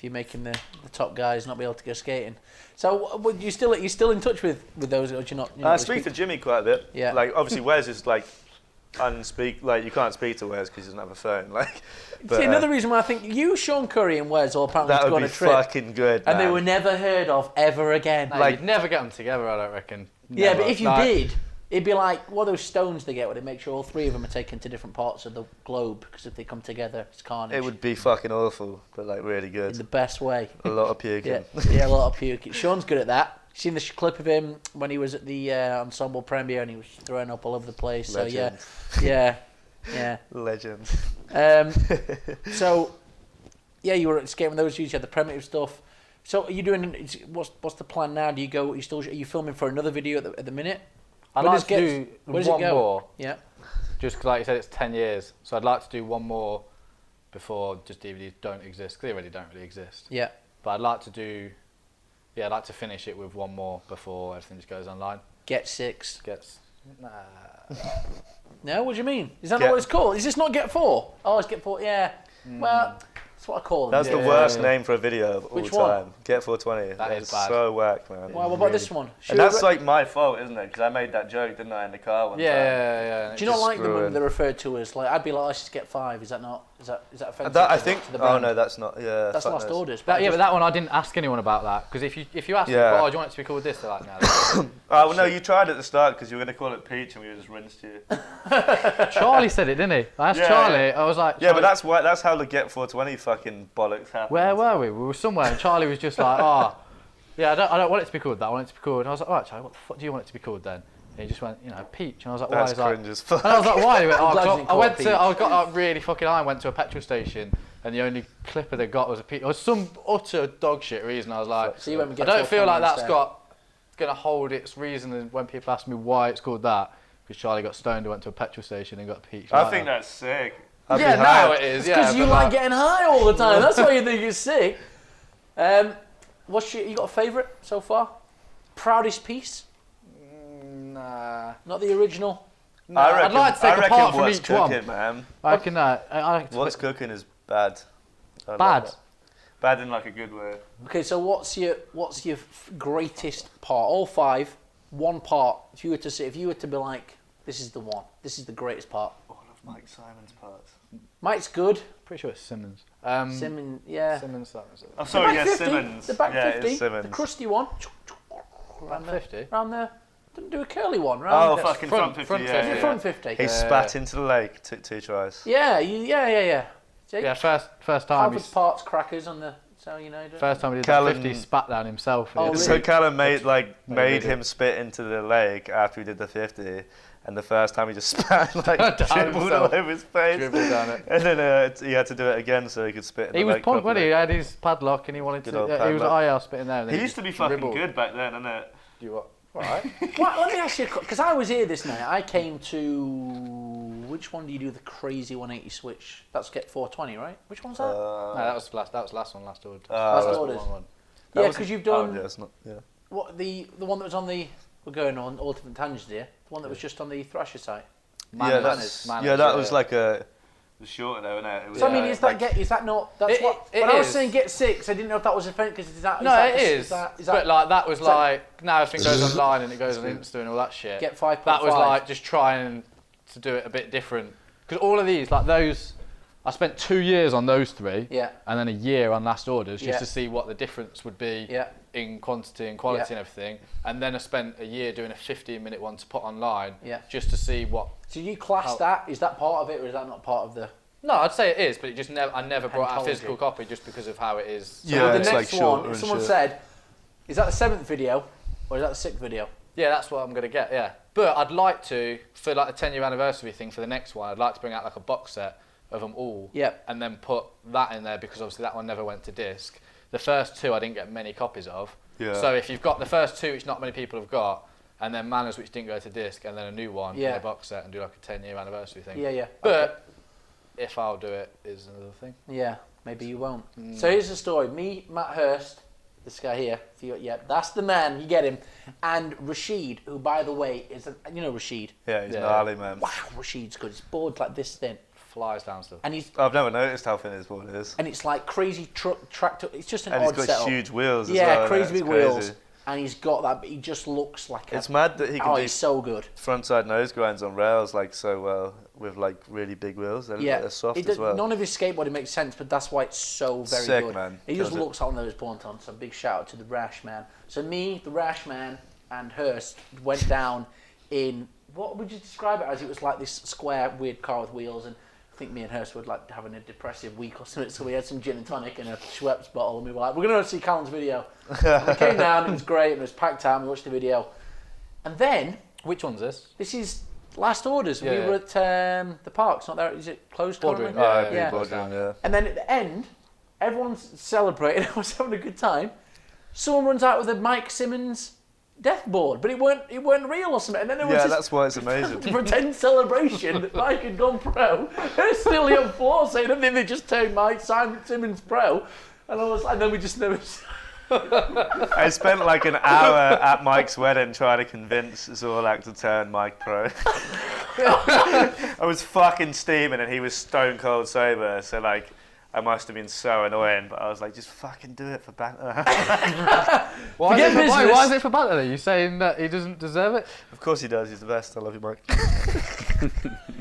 you're making the top guys not be able to go skating. So would you still in touch with those, or do you not? I speak to Jimmy quite a bit. Yeah. Like obviously Wes is like like you can't speak to Wes because he doesn't have a phone. Like, but, See, another reason why I think you, Sean Curry, and Wes all apparently that to go would on be a trip, fucking good. and they man. were never heard of ever again. no, Like- you'd never get them together, I don't reckon. Yeah, Never. but if you Like, did, it'd be like one of those stones they get where they make sure all three of them are taken to different parts of the globe, because if they come together, it's carnage. It would be fucking awful, but like really in good. the best way. A lot of puking. Yeah, a lot of puke. Sean's good at that. Seen the clip of him when he was at the ensemble premiere and he was throwing up all over the place. Legend. So yeah. Legend. So yeah, you were skating with those dudes. You had the primitive stuff. So are you doing? What's the plan now? Do you go? Are you filming for another video at the minute? I'd Where like does to do where does it one go? more, Yeah. just 'cause like you said, it's 10 years. So I'd like to do one more before just DVDs don't exist, 'cause they already don't really exist. Yeah. But I'd like to do, I'd like to finish it with one more before everything just goes online. Get 6. Nah. No, what do you mean? Is that Get- not what it's called? Is this not Get 4? Oh, it's Get 4. Yeah. Well, that's what I call them. That's the Yeah, worst yeah. name for a video of all Which one? time. Get 420. That is It's bad. so whack, man. Well, what about this one? And that's like my fault, isn't it? Because I made that joke, didn't I, in the car one time. Yeah. Do you not just like them when screwing. they're referred to as like? I'd be like, I should get 5. Is that not? Is that offensive? That, I to think. To the Oh brand? no, that's not. Yeah. That's fuck Lost knows. Orders. But that one I didn't ask anyone about that, because if you ask Yeah. them, oh, do you want it to be called this? They're like, no. Oh well, no, you tried at the start because you were going to call it Peach and we just rinsed you. Charlie said it, didn't he? I asked Yeah, Charlie. yeah. I was like, Yeah, but Charlie, that's how the Get 420 fucking bollocks happened. where were we? We were somewhere, and Charlie was just like, oh, yeah, I don't want it to be called that. I want it to be called. And I was like, all right, Charlie, what the fuck do you want it to be called then? And he just went, Peach. And I was like, why? That's He's like, cringe as fuck. and I was like, why? He went, I'm glad you oh, didn't I call went it to, I got up really fucking high and went to a petrol station, and the only clipper they got was a Peach. It was some utter dog shit reason. I was like, So you went with I Get don't feel 420 like that's instead. going to hold its reason and when people ask me why it's called that, because Charlie got stoned and went to a petrol station and got a Peach. I think that's sick. yeah, now it is. Yeah, Because you but like getting high all the time. That's why you think it's sick. You got a favourite so far? Proudest piece? Nah. Not the original. No, I'd like to take I reckon apart from what's each cooking, one. man. I can. I like to What's cooking is bad. I love bad. that. Bad in like a good way. Okay, so what's your greatest part? All 5, one part. If you were to be like, this is the one. This is the greatest part. All of Mike Simon's parts. Mike's good. Pretty sure it's Simmons. Simmons, yeah. Simmons, that was it. Oh, sorry, back yeah, 50, Simmons. The back yeah, 50. It's Simmons. The crusty one. Round 50. Round there. Didn't do a curly one. Oh, Round fucking front 50, front yeah, 50. yeah. front 50. He spat into the lake, took 2 tries. Yeah. See? Yeah, first time. Alfred's parts crackers on the. So you know. First time he did Callun- that 50, spat down himself. Oh, It's- So really? Callum made really? him spit into the lake after he did the 50, and the first time he just spat like Down dribbled all himself. over his face. Dribbled down it. And then he had to do it again so he could spit in He the was lake pumped, wasn't he? He properly. had his padlock and he wanted Good to. old He was padlock. like, oh yeah, I'll spit in there. And then He used to be fucking dribbled. good back then, innit? You what? Alright. Well, let me ask you, because I was here this night. I came to. Which one do you do the crazy 180 switch? That's Get 420, right? Which one's that? No, that was last one, last order. Last That was orders. the wrong one. That Yeah, was- because you've Oh, done yeah, it's not, yeah. what the one that was on the. We're going on all different tangents here. The one that was just on the Thrasher site. Yeah, that was like a was shorter though, wasn't it? It was, So I mean, is that not? That's when I was saying get 6, I didn't know if that was offensive because is that? Is that, but like that was like now everything goes online and it goes on Insta and all that shit. Get 5.5. That was like just trying to do it a bit different because all of these like those. I spent 2 years on those 3, yeah, and then a year on last orders just yeah. to see what the difference would be in quantity and quality and everything. And then I spent a year doing a 15-minute one to put online just to see what. So you class that? Is that part of it, or is that not part of the? No, I'd say it is, but it just I never brought out a physical copy just because of how it is. So the next one, if someone said, is that the 7th video, or is that the 6th video? Yeah, that's what I'm gonna get. Yeah, but I'd like to for like the 10-year anniversary thing for the next one. I'd like to bring out like a box set of them all, and then put that in there because obviously that one never went to disc. The first 2 I didn't get many copies of. Yeah. So if you've got the first 2, which not many people have got, and then Manners, which didn't go to disc, and then a new one in a box set, and do like a 10-year anniversary thing. Yeah, yeah. But if I'll do it, is another thing. Yeah, maybe you won't. So here's the story: me, Matt Hurst, this guy here. That's the man. You get him, and Rashid, who by the way is you know Rashid. Yeah, he's gnarly, man. Wow, Rashid's good. His board's like this thin. Flies down stuff. And I've never noticed how thin his board is. And it's like crazy tractor. It's just an odd setup. And he's got huge wheels as well. Yeah, crazy big wheels. And he's got that, but he just looks like It's mad that he can do he's so good. Frontside nose grinds on rails like so well with like really big wheels. They're soft as well. None of his skateboarding makes sense, but that's why it's so very Sick, good. Man. He just looks like one of those Bonton. So big shout out to the Rash Man. So me, the Rash Man, and Hurst went down in, what would you describe it as? It was like this square weird car with wheels, and I think me and Hurst were like having a depressive week or something, so we had some gin and tonic and a Schweppes bottle, and we were like, we're going to go see Callun's video. And we came down, it was great, and it was packed out, and we watched the video. And then... Which one's this? This is Last Orders. We were at the park, it's not there, is it closed? Boardroom. Boardroom, yeah. And then at the end, everyone's celebrating, everyone's having a good time. Someone runs out with a Mike Simmons death board, but it weren't real or something. And then there was that's why it's amazing. Pretend celebration that Mike had gone pro. They're still on floor saying, I think they just turned Mike Simon Simmons pro, and then we just never. I spent like an hour at Mike's wedding trying to convince Zorlak to turn Mike pro. I was fucking steaming and he was stone cold sober, so like. I must have been so annoying, but I was like, just fucking do it for banter. Why is it for banter? Are you saying that he doesn't deserve it? Of course he does, he's the best. I love you, Mike.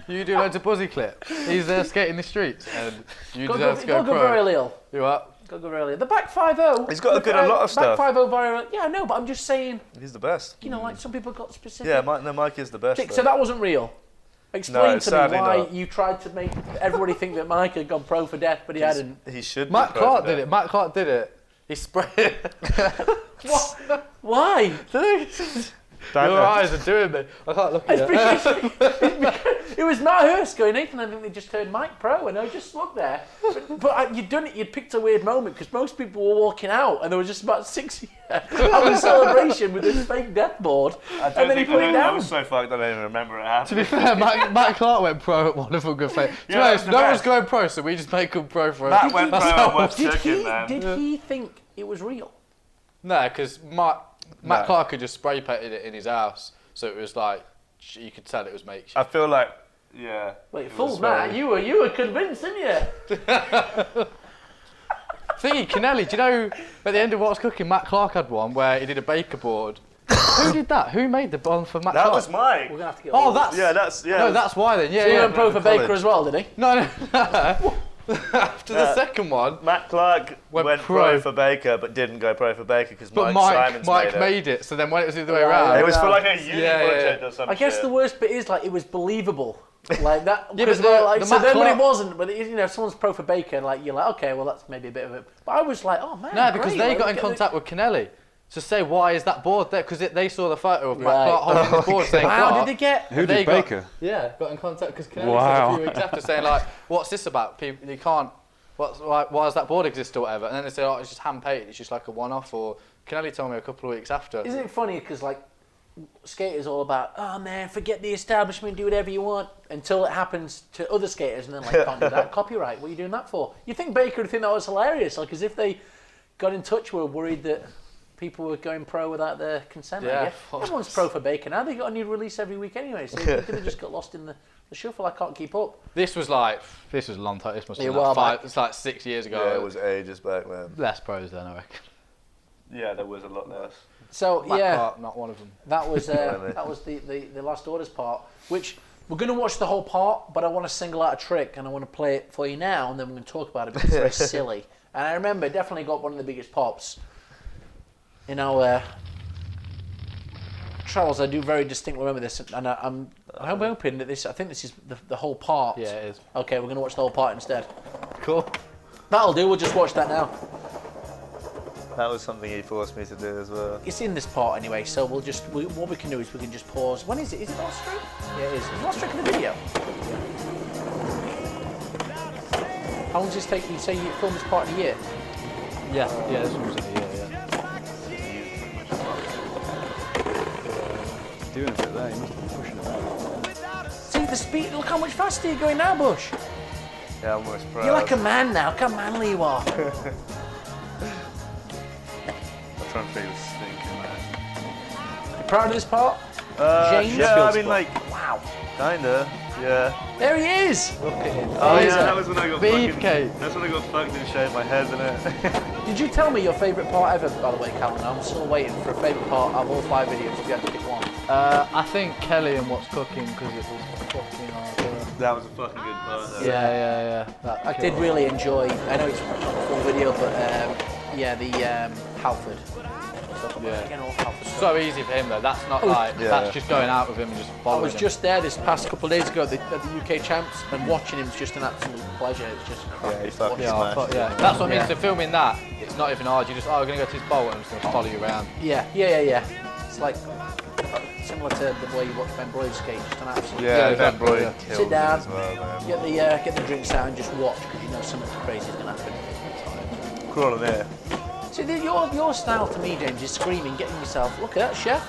You do loads of pussy clip. He's there skating the streets, and you deserve to go pro. very little. You what? Go very little. The back 5-0. He's got a lot of stuff. Back 5-0 viral. Yeah, I know, but I'm just saying. He's the best. You know, like some people got specific. Yeah, Mike is the best. So that wasn't real. Explain to me why you tried to make everybody think that Mike had gone pro for death, but he hadn't. He should. Matt Clark did it. Matt Clark did it. He sprayed it. What? Why? Your eyes are doing me. I can't look at it. It was Matt Hurst going, Nathan, I think they just turned Mike pro, and I just looked there. But you'd done it, you'd picked a weird moment, because most people were walking out, and there was just about 6 of you having a celebration with this fake death board, and then he put it down. I was so fucked I don't even remember it happening. To be fair, Matt Clark went pro at one of them good faith. To be honest, no one's going pro, so we just make him pro for Matt went pro at West Chicken, man. Did he think it was real? No, because Matt Clark had just spray painted it in his house, so it was like, you could tell it was makeshift. I feel like, yeah. Wait, fool Matt, you were convinced, didn't you? Thingy, Kennelly, do you know, at the end of What's Cooking, Matt Clark had one where he did a baker board. Who did that? Who made the one for Matt Clark? That was Mike. We're going to have to get No, that's why then. Yeah, so he went pro for Baker as well, did he? No. After the second one, Matt Clark went pro for Baker, but didn't go pro for Baker because Mike made it. So then when it was the other way around, it was for like a uni project or something. I guess the worst bit is like it was believable, like that. Yeah, but so then when it wasn't, but you know, if someone's pro for Baker, like you're like, okay, well that's maybe a bit of it. But I was like, oh man, no, because they got in contact with Kennelly to say why is that board there? Because they saw the photo of Matt Clark holding the board saying, how did they get? Who did Baker? Got in contact because Kennelly said a few weeks after saying like, what's this about? People, you can't. Why does that board exist or whatever? And then they say, oh, it's just hand painted. It's just like a one-off. Or Kennelly told me a couple of weeks after. Isn't it funny because like skaters all about, oh man, forget the establishment, do whatever you want, until it happens to other skaters, and then like, can't do that. Copyright. What are you doing that for? You think Baker would think that was hilarious? Like as if they got in touch, were worried that people were going pro without their consent. Yeah. I guess. Everyone's pro for bacon now. They got a new release every week anyway, so they could have just got lost in the shuffle. I can't keep up. This was a long time. This must have been well like it's like 6 years ago. Yeah, it was ages back, man. Less pros then, I reckon. Yeah, there was a lot less. So Black yeah, part, not one of them. that was the last orders part, which we're going to watch the whole part, but I want to single out a trick and I want to play it for you now, and then we're going to talk about it because it's very silly. And I remember it definitely got one of the biggest pops in our travels. I do very distinctly remember this, and I'm hoping that I think this is the whole part. Yeah, it is. Okay, we're going to watch the whole part instead. Cool. That'll do. We'll just watch that now. That was something he forced me to do as well. It's in this part anyway, so what we can do is we can just pause. When is it? Is it last trick? Yeah, it is. Is it last trick in the video? How long does this take? You say you film this part in a year? Yeah, this one was in a year, Doing a bit there, you must be pushing it back. See the speed. Look how much faster you're going now, Bush. Yeah, I'm almost proud. You're like a man now. Look how manly you are. I'm trying to feel stinking, man. You proud of this part? James yeah, I Fields mean, part. like, Wow. kinda, yeah. There he is. Look at him. Oh He's yeah, a that was when I got beefcake. That's when I got fucked and shaved my head, innit? Did you tell me your favourite part ever, by the way, Callun? I'm still waiting for a favourite part of all 5 videos if you had to pick one. I think Kelly and What's Cooking, because it was fucking hard. That was a fucking good part. Though. Yeah. I did really enjoy. I know it's not a full video, but the Halford. Yeah. Again, all Halford. So easy for him though. That's not that's just going out with him and just I following was him. just there this past couple of days ago at the UK Champs, and watching him is just an absolute pleasure. It's just Yeah, he fucking Yeah, smashed it. that's what I mean. So filming that, it's not even hard. You just, we're gonna go to this bowl and I'm just gonna follow you around. Yeah. It's like similar to the way you watch Ben Broyd skate, just an absolute. Yeah, Ben exactly, Broyd yeah. killed Sit down, it as well, man. get the drinks out, and just watch because you know something crazy is gonna happen. Crawling there. See, your style to me, James, is screaming, getting yourself. Look at that, chef.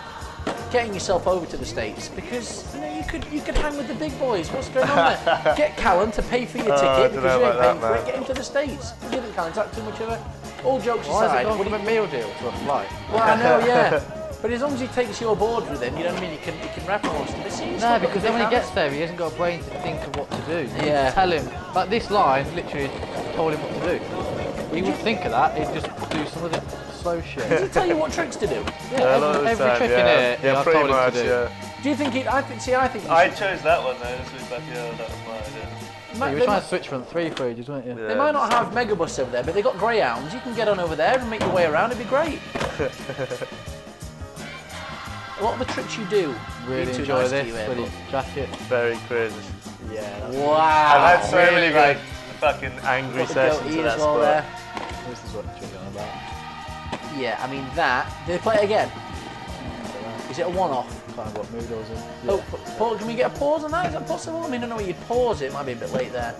Getting yourself over to the States because you know you could hang with the big boys. What's going on there? Get Callun to pay for your ticket because you ain't paying for it. Get him to the States. What do you think, Callun? Is that too much of a? All jokes Why is aside, it going what from do a you- meal deal to a flight? well, I know, yeah. But as long as he takes your board with him, you know what I mean. You can rap most of this. No, because then when he gets there, he hasn't got a brain to think of what to do. You Yeah. just tell him, like this line, literally told him what to do. He would think of that. He'd just do some of the slow Does he shit. tell you what tricks to do? Yeah, a lot of the every time, trick yeah. in it, Yeah, I've pretty told him much, to do. yeah. Do you think he? I think you I should- chose that one though. This was like, yeah, that was my idea. You were they, trying to switch from 3 for ages, weren't you? they might not have Megabus over there, but they got greyhounds. You can get on over there and make your way around. It'd be great. A lot of the tricks you do. Really be too enjoy nice to this you, with his jacket. Very crazy. Yeah, that's Wow. I've had so really many good. like fucking angry Got the sessions goatee at as that well spot. there. This is what you're on about. Yeah, I mean that. Did they play it again? Is it a one-off? Kind of what mood I was in. Oh, can we get a pause on that? Is that possible? I mean, I don't know where you'd pause it. It might be a bit late there.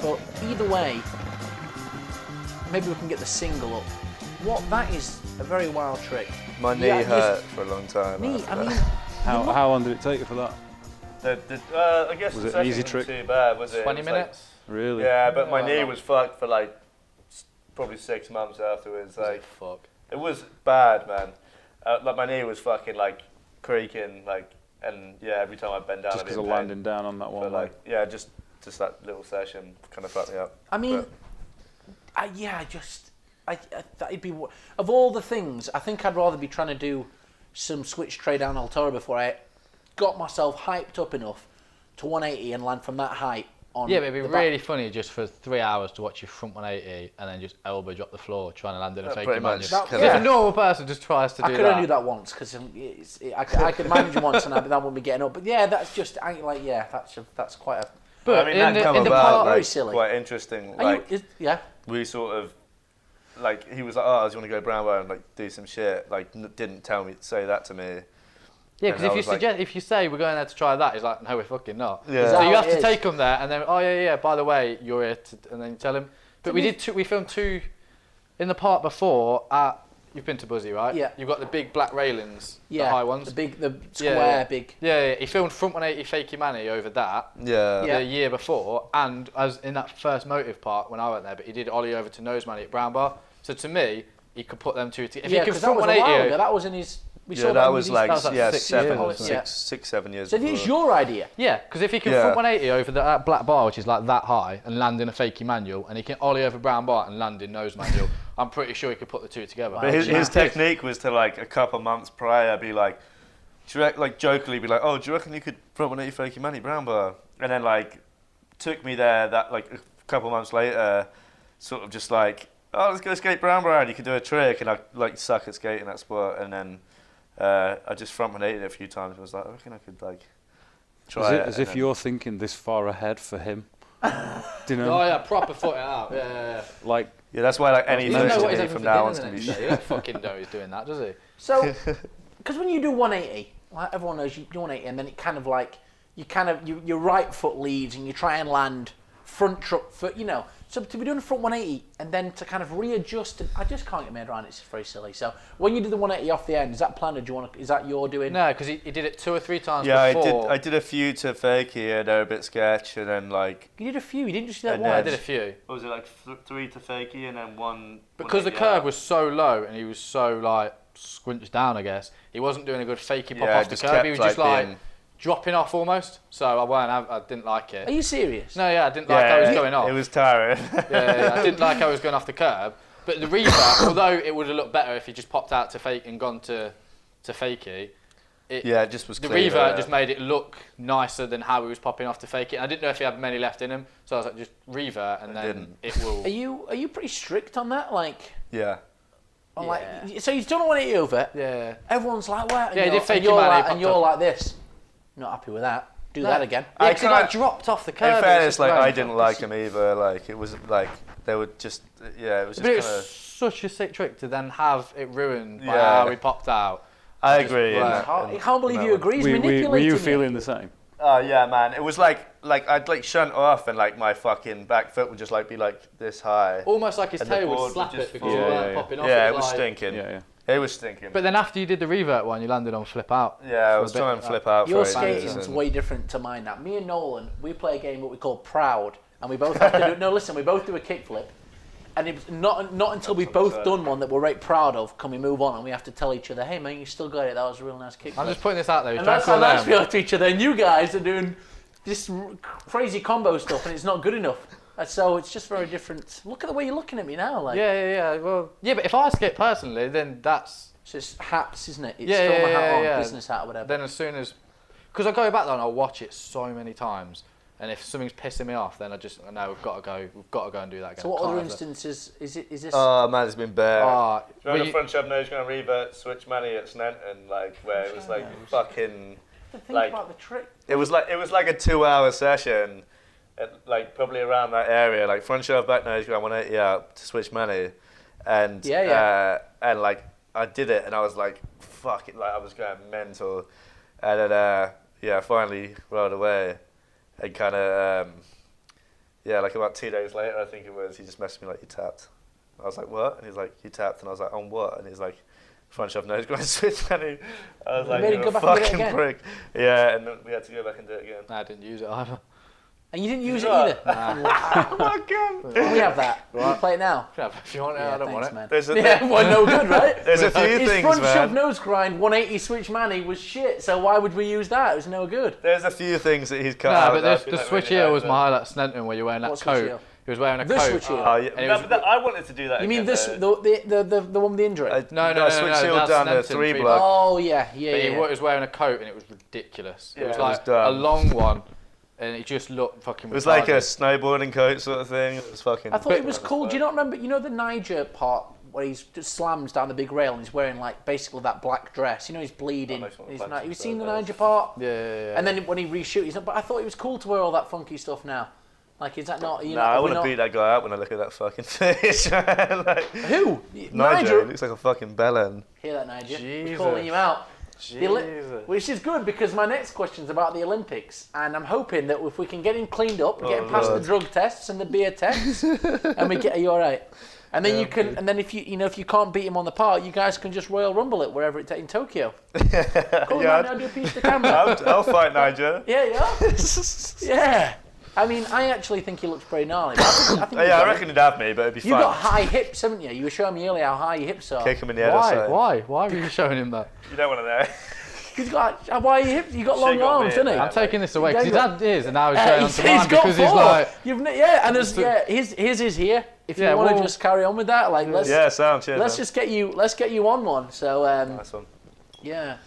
But either way, maybe we can get the single up. That is a very wild trick. My knee hurt for a long time. Knee, after I that. mean, How long did it take you for that? I guess Was the it an easy second trick? wasn't too bad, was it? 20 It was like- minutes? Really? yeah, but my knee was fucked for like probably 6 months afterwards. Like Fuck. it was bad, man. Like my knee was fucking like creaking, like, and yeah, every time I bend down, Just I'd be because in of pain. landing down on that But one. like, yeah, just that little session kind of fucked me up. I mean, that'd be of all the things. I think I'd rather be trying to do some switch tray down Altura before I got myself hyped up enough to 180 and land from that height on. Yeah, but it'd be the back. really funny just for 3 hours to watch you front 180 and then just elbow drop the floor trying to land in a fake pretty manual. much. That- kinda- If a normal person just tries to do I could only do that once because I could manage it once and that wouldn't be getting up. But yeah, that's just that's quite a. But I mean, in that come the about part, very like, silly. quite interesting. Are Like yeah. we sort of, like he was like, oh, I just want to go brown bar and like do some shit. Like didn't say that to me. yeah, and because I if you was like- suggest, if you say we're going there to try that, he's like, no, we're fucking not. Yeah. Is So that you how have it to is? take them there, and then by the way, you're here, and then you tell him. But we filmed 2 in the part before at. You've been to Buzzy, right? Yeah. You've got the big black railings, Yeah, the high ones. the square, big. Yeah, he filmed front 180 fakey manny over that Yeah. Yeah. the year before, and as in that first motive part when I went there, but he did ollie over to nose manny at Brown Bar. So to me, he could put them two together. If Yeah, he could because that front was a while 180, ago. That was in his. We saw Yeah, that in was his- like, that was like 6 years ago, wasn't it? 7 years So before. it's your idea. yeah, because if he can Yeah. front 180 over that black bar, which is like that high, and land in a fakie manual, and he can ollie over brown bar and land in nose manual, I'm pretty sure he could put the two together. But his Yeah. technique was to, like, a couple months prior be like, like, jokingly be like, oh, do you reckon you could front 180 fakie manny brown bar? And then, like, took me there that, like, a couple months later, sort of just like, oh, let's go skate brown bar, and you can do a trick, and I, like, suck at skating that sport, and then I just front 180 it a few times, and was like, I reckon I could, like, try it. As and if then- you're thinking this far ahead for him. Do you know? Oh yeah, proper foot it out. Yeah. Like, Yeah, that's why, like, any He doesn't know photo what he's me having from for now dinner on is the going to next be day. You don't fucking know he's doing that, does he? So, because when you do 180, like everyone knows you do 180, and then it kind of like your right foot leads, and you try and land front truck foot, you know. So to be doing a front 180 and then to kind of readjust, and I just can't get my head around it. It's very silly. So when you do the 180 off the end, is that planned, or do you want to? Is that your doing? No, because he did it 2 or 3 times Yeah, before. I did a few to fakie, and they're a bit sketch, and then, like, You did a few. You didn't just do that And one. I did a few. what was it, like, 3 to fakie, and then 1... Because the 180 curve out? was so low and he was so like squinched down, I guess he wasn't doing a good fakey pop Yeah, off the just curve. kept, He was like, just like being- dropping off almost. So I didn't like it. Are you serious? No, yeah, I didn't like how he was going off. It was tiring. Yeah, I didn't like how he was going off the curb. But the revert, although it would have looked better if he just popped out to fake and gone to fakey, Yeah, it just was the cleaner, revert yeah. just made it look nicer than how he was popping off to fake it. And I didn't know if he had many left in him, so I was like, just revert and I then didn't. it will. Are you pretty strict on that? Like, Yeah. on Yeah. like, so you've done a 180 over. Yeah. Everyone's like, what? Yeah, he did fake and you're him, man, he like, popped and you're up. like this. Not happy with that. Do that again. Yeah, I 'cause he like can't- dropped off the curb. In It was fairness, just like, like- I didn't like him either. Like, it was, like, they were just... Yeah, it was just But it kind was of... such a sick trick to then have it ruined by Yeah. how he popped out. I just agree. like- I can't believe you agree. He's were manipulating you you. feeling the same? Oh, yeah, man. It was like I'd, like, shunt off, and, like, my fucking back foot would just, like, be, like, this high. Almost like his And the tail board would would slap just it because fall. you Yeah, weren't yeah. popping off. Yeah, it was like- stinking. Yeah. It was stinking. But then after you did the revert one, you landed on flip out. yeah, I for a was bit. trying to flip out Your for ages. skating's and- way different to mine now. Me and Nolan, we play a game what we call Proud, and we both have to do. No, listen, we both do a kickflip, and it's not until we've both done one that we're right proud of can we move on, and we have to tell each other, hey man, you still got it. That was a real nice kickflip. I'm just putting this out there. and Trying that's to how call nice we them. are to each other. And you guys are doing this crazy combo stuff, and it's not good enough. And so it's just very different. Look at the way you're looking at me now. Like, Yeah. Well, yeah, but if I skate personally, then that's so it's hats, isn't it? It's Yeah, film yeah, a hat yeah, on, yeah. business hat, or whatever. then as soon as, because I go back there and I'll watch it so many times, and if something's pissing me off, then I know we've got to go and do that again. So what Can't other have that. instances is this? Oh, man, it's been bad. Ah, Do you remember the front shove nose going revert switch money at Snenton, like, where it was like fucking... think like- about the trick. It was like a 2-hour session, at, like, probably around that area, like front shove, back nose, going 180 out to switch money, and and like I did it, and I was like, fuck it, like I was going mental, and then I finally rolled away, and kind of like about 2 days later, I think it was, he just messaged me like, you tapped. I was like, what? And he's like, you tapped, and I was like, on what? And he's like, front shove nose going switch money. I was like, made him you're go a back and do it fucking again? prick. Yeah, and then we had to go back and do it again. I didn't use it either. And you didn't use it Right. either. Oh my god! We have that. Can we play it now? If you want it, Yeah, I don't want thanks, it. man. There's a Yeah, well, no good, right? There's a few His things, front shove man. nose grind 180 switch manny was shit, so why would we use that? It was no good. There's a few things that he's cut No, out. but that I the feel like switch really heel hurt, was but- my highlight at Snenton, where you're wearing that What switch coat. heel? He was wearing a The coat. switch heel. Oh, yeah. And it No, was- but I wanted to do that. You mean again, this though. the one with the injury? No, I switched heel that's down the Snenton 3 3 block. Oh yeah. But he was wearing a coat, and it was ridiculous. Yeah, It was it was like dumb. a long one, and it just looked fucking. It was like a retarded. snowboarding coat sort of thing. It was fucking. I thought it was cool. Do you not remember? You know the Nyjah part where he just slams down the big rail and he's wearing like basically that black dress. You know he's bleeding. That makes me He's want to not, punch you him seen the so bad. Nyjah part? Yeah. And then when he reshoot, he's not. But I thought it was cool to wear all that funky stuff now. Like, is that not? You Nah, know, I are we want to not- beat that guy up when I look at that fucking face, man. Like, Who? Nyjah, he looks like a fucking bellend. Hear that, Nyjah? We're Jesus. calling you out. The Jesus. Which is good because my next question's about the Olympics, and I'm hoping that if we can get him cleaned up, get him past Lord. the drug tests and the beer tests, and we get, are you all right? And then you can, and then if you can't beat him on the part, you guys can just Royal Rumble it wherever it's in Tokyo. Cool, Yeah, man, I'll do a piece to camera. I'll fight Nyjah. Yeah, yeah, yeah. I mean, I actually think he looks pretty gnarly. But I think I reckon he'd have me, but it'd be fun. You've got high hips, haven't you? You were showing me earlier how high your hips are. Kick him in the head or something. Why were you showing him that? You don't want to know. He's got, why are your hips? You got long got arms, me, isn't he? I'm taking this away because he's had his and now he's going on to He's mine got because 4. he's like. And there's his is here. If you want to just carry on with that, like let's sound cheers. let's get you on one. So nice one. yeah.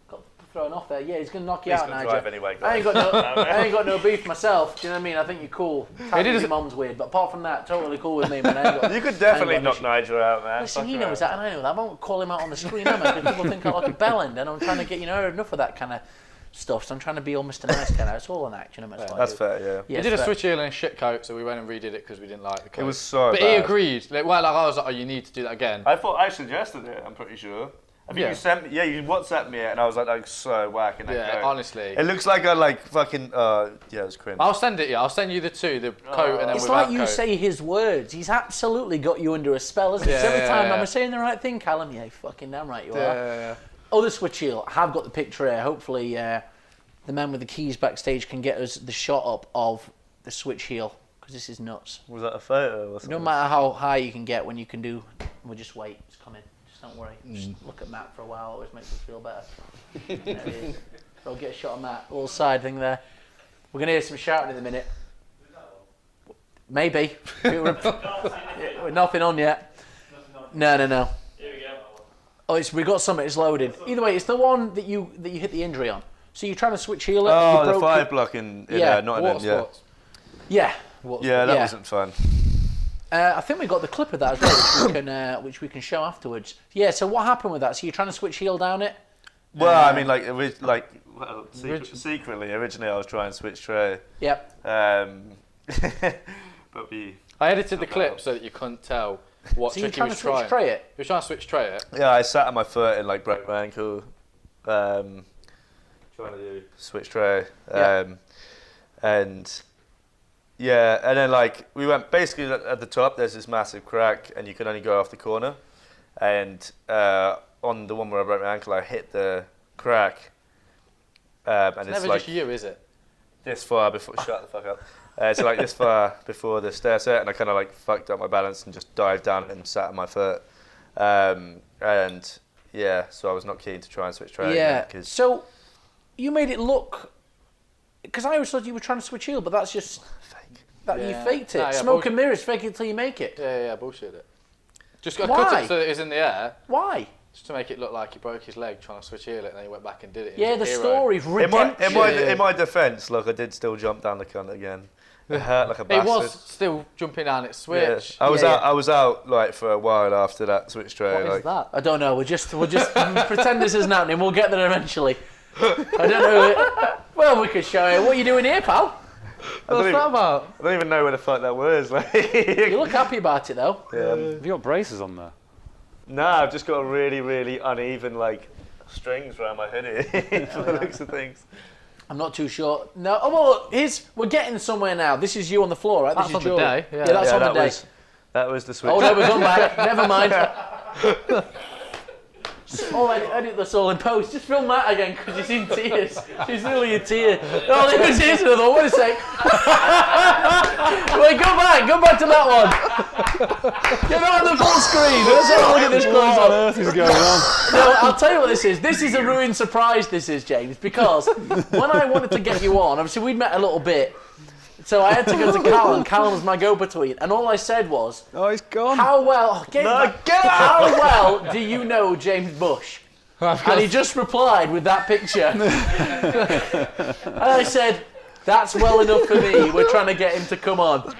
Got thrown off there. Yeah, he's gonna knock you He's out, gonna Nyjah. drive anyway, I ain't got no beef myself. Do you know what I mean? I think you're cool. Your mum's weird, but apart from that, totally cool with me, man. You could definitely knock Nyjah out, man. Listen, he knows that, and I know that. I won't call him out on the screen, am I? Because people think I like a bellend, and I'm trying to get enough of that kind of stuff. So I'm trying to be all Mr. Nice kind of. It's all an action. That's fair, yeah. Yeah, He did a switch heel in a shit coat, so we went and redid it because we didn't like the coat. It was so But bad. he agreed. I was like, oh, you need to do that again. I thought I suggested it, I'm pretty sure. I think you sent me, you WhatsApped me it, and I was like so whack in that coat. Honestly. It looks like I fucking, it was cringe. I'll send it, I'll send you the two, the coat and then It's without like you coat. say his words. He's absolutely got you under a spell, isn't it? Every time, am I saying the right thing, Callum? Yeah, fucking damn right you are. Yeah. Other switch heel, I have got the picture here. Hopefully, the man with the keys backstage can get us the shot up of the switch heel, because this is nuts. Was that a photo or something? No matter how high you can get when you can do, we'll just wait, it's coming. Just don't worry. Just look at Matt for a while, always makes us feel better. There it is. So I'll get a shot of Matt, little side thing there. We're going to hear some shouting in a minute. Maybe. We're nothing on yet. No. Here we go. Oh, we got something, it's loaded. Either way, it's the one that you hit the injury on. So you're trying to switch heel it. Oh, and you the broke 5 block in Nottingham, Yeah. that wasn't fun. I think we got the clip of that as well, which we can show afterwards. Yeah. So what happened with that? So you're trying to switch heel down it? Well, I mean, secretly, originally I was trying to switch tray. Yep. But I edited the clip so that you couldn't tell what So you're trick he trying to was switch trying. tray it? He was trying to switch tray it. Yeah, I sat on my foot and broke my ankle, trying to do switch tray, and then we went basically at the top. There's this massive crack, and you can only go off the corner. And on the one where I broke my ankle, I hit the crack, and It's never just you, is it? this far before. Shut the fuck up. It's this far before the stair set, and I kind of fucked up my balance and just dived down and sat on my foot. So I was not keen to try and switch tray. Yeah. So you made it look, because I always thought you were trying to switch heel, but that's just fake. you faked it. Nah, yeah, Smoke and mirrors, fake it till you make it. Yeah, bullshit it. Just Why? cut it so that it was in the air, Why? just to make it look like he broke his leg trying to switch heel it, and then he went back and did it. He Yeah, was the a hero. story's redemption. In my defence, I did still jump down the cunt again. It hurt like a bastard. It was still jumping down its switch. Yeah. I was out for a while after that switch tray. What is that? I don't know. We'll just pretend this isn't happening. We'll get there eventually. I don't know. Well, we could show you. What are you doing here, pal? What's that about? I don't even know where the fuck that was. You look happy about it, though. Have you got braces on there? Nah, I've just got a really, really uneven strings around my hoodie. For the looks of things. I'm not too sure. No. Oh, well, we're getting somewhere now. This is you on the floor, right? That's this on is the your day. Yeah, that's on the day. That was the switch. Oh, no, we've gone back. Never mind. Edit this all in post. Just film that again because she's in tears. She's nearly in tears. Oh, there was tears another. Wait a sec. Wait, go back to that one. Get that on the full screen. Let's have a look at this close What on up. earth is going on? No, I'll tell you what this is. This is a ruined surprise, this is, James, because when I wanted to get you on, obviously we'd met a little bit, so I had to go to Callun. Callun was my go-between, and all I said was, Oh, he's gone. how well do you know James Bush? And he just replied with that picture. And I said, that's well enough for me. We're trying to get him to come on.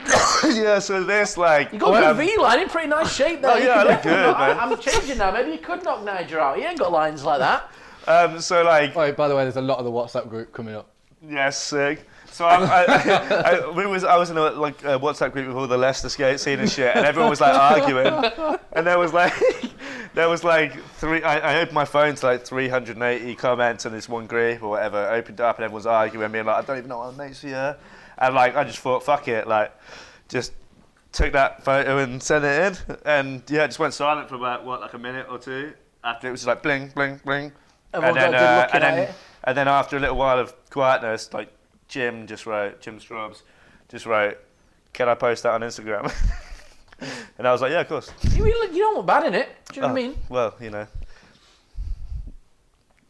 Yeah, so this You got the V-line in pretty nice shape there. Oh, yeah, I look good, man. I'm changing now. Maybe you could knock Nyjah out. He ain't got lines like that. Oh, by the way, there's a lot of the WhatsApp group coming up. Yes, sick. So I was in a WhatsApp group with all the Lesta skate scene and shit, and everyone was arguing, and there was three. I opened my phone to 380 comments in this one group or whatever. I opened it up and everyone's arguing, being I don't even know what my mates here, and I just thought, fuck it, just took that photo and sent it in, and yeah, it just went silent for about a minute or two. After it was bling bling bling, and then after a little while of quietness, Jim Straubs, just wrote, can I post that on Instagram? And I was like, yeah, of course. You don't look bad in it. Do you know what I mean? Well, you know.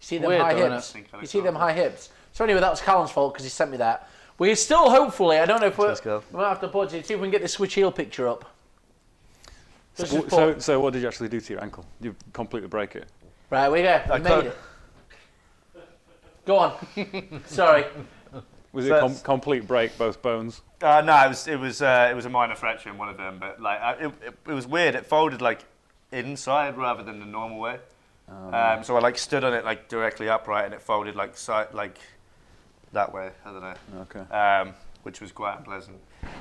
See them Weird high though, hips. innit? You see them high hips. So anyway, that was Callum's fault because he sent me that. We're still hopefully. I don't know if we might have to pause it. See if we can get the switch heel picture up. So what did you actually do to your ankle? You completely break it? Right, we go. We made it. Go on. Sorry. Was it a complete break, both bones? No, it was a minor fracture in one of them, but like it was weird. It folded like inside rather than the normal way. So I like stood on it like directly upright, and it folded like that way. I don't know. Okay. Which was quite unpleasant.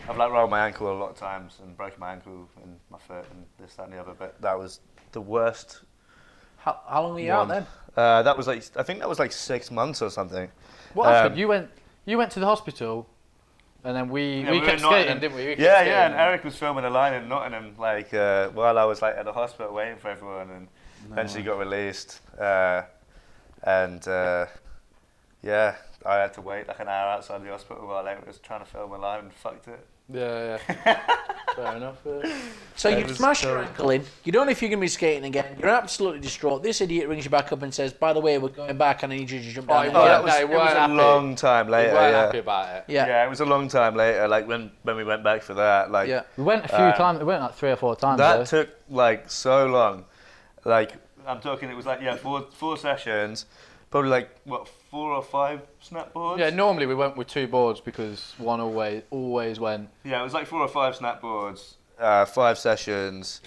I've like rolled my ankle a lot of times and broken my ankle and my foot and this, that, and the other. But that was the worst. How long were you out then? That was I think that was like 6 months or something. What happened? You went to the hospital, and then we kept skating, didn't we? Yeah. And Eric was filming a line in Nottingham, like while I was like at the hospital waiting for everyone, and eventually got released. Yeah, I had to wait like an hour outside the hospital while I was trying to film a line and fucked it. Yeah. Fair enough. So you smashed your ankle in. You don't know if you're going to be skating again. You're absolutely distraught. This idiot rings you back up and says, by the way, we're going back and I need you to jump down. It was a long time later. We weren't happy about it. Yeah, it was a long time later, like when we went back for that. Like, we went a few times. We went like 3 or 4 times. That took like so long. Like, I'm talking, it was like, four sessions. Probably like, 4 or 5 snap boards? Yeah, normally we went with 2 boards because one always went. Yeah, it was like 4 or 5 snap boards, 5 sessions.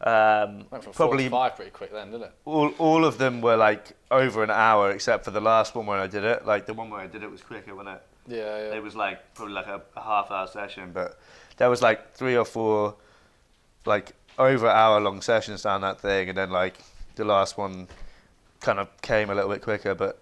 Went from 4 probably to 5 pretty quick then, didn't it? All of them were like over an hour, except for the last one where I did it. Like the one where I did it was quicker, wasn't it? Yeah. It was like probably like a half-hour session, but there was like 3 or 4 like over hour-long sessions down that thing, and then like the last one kind of came a little bit quicker, but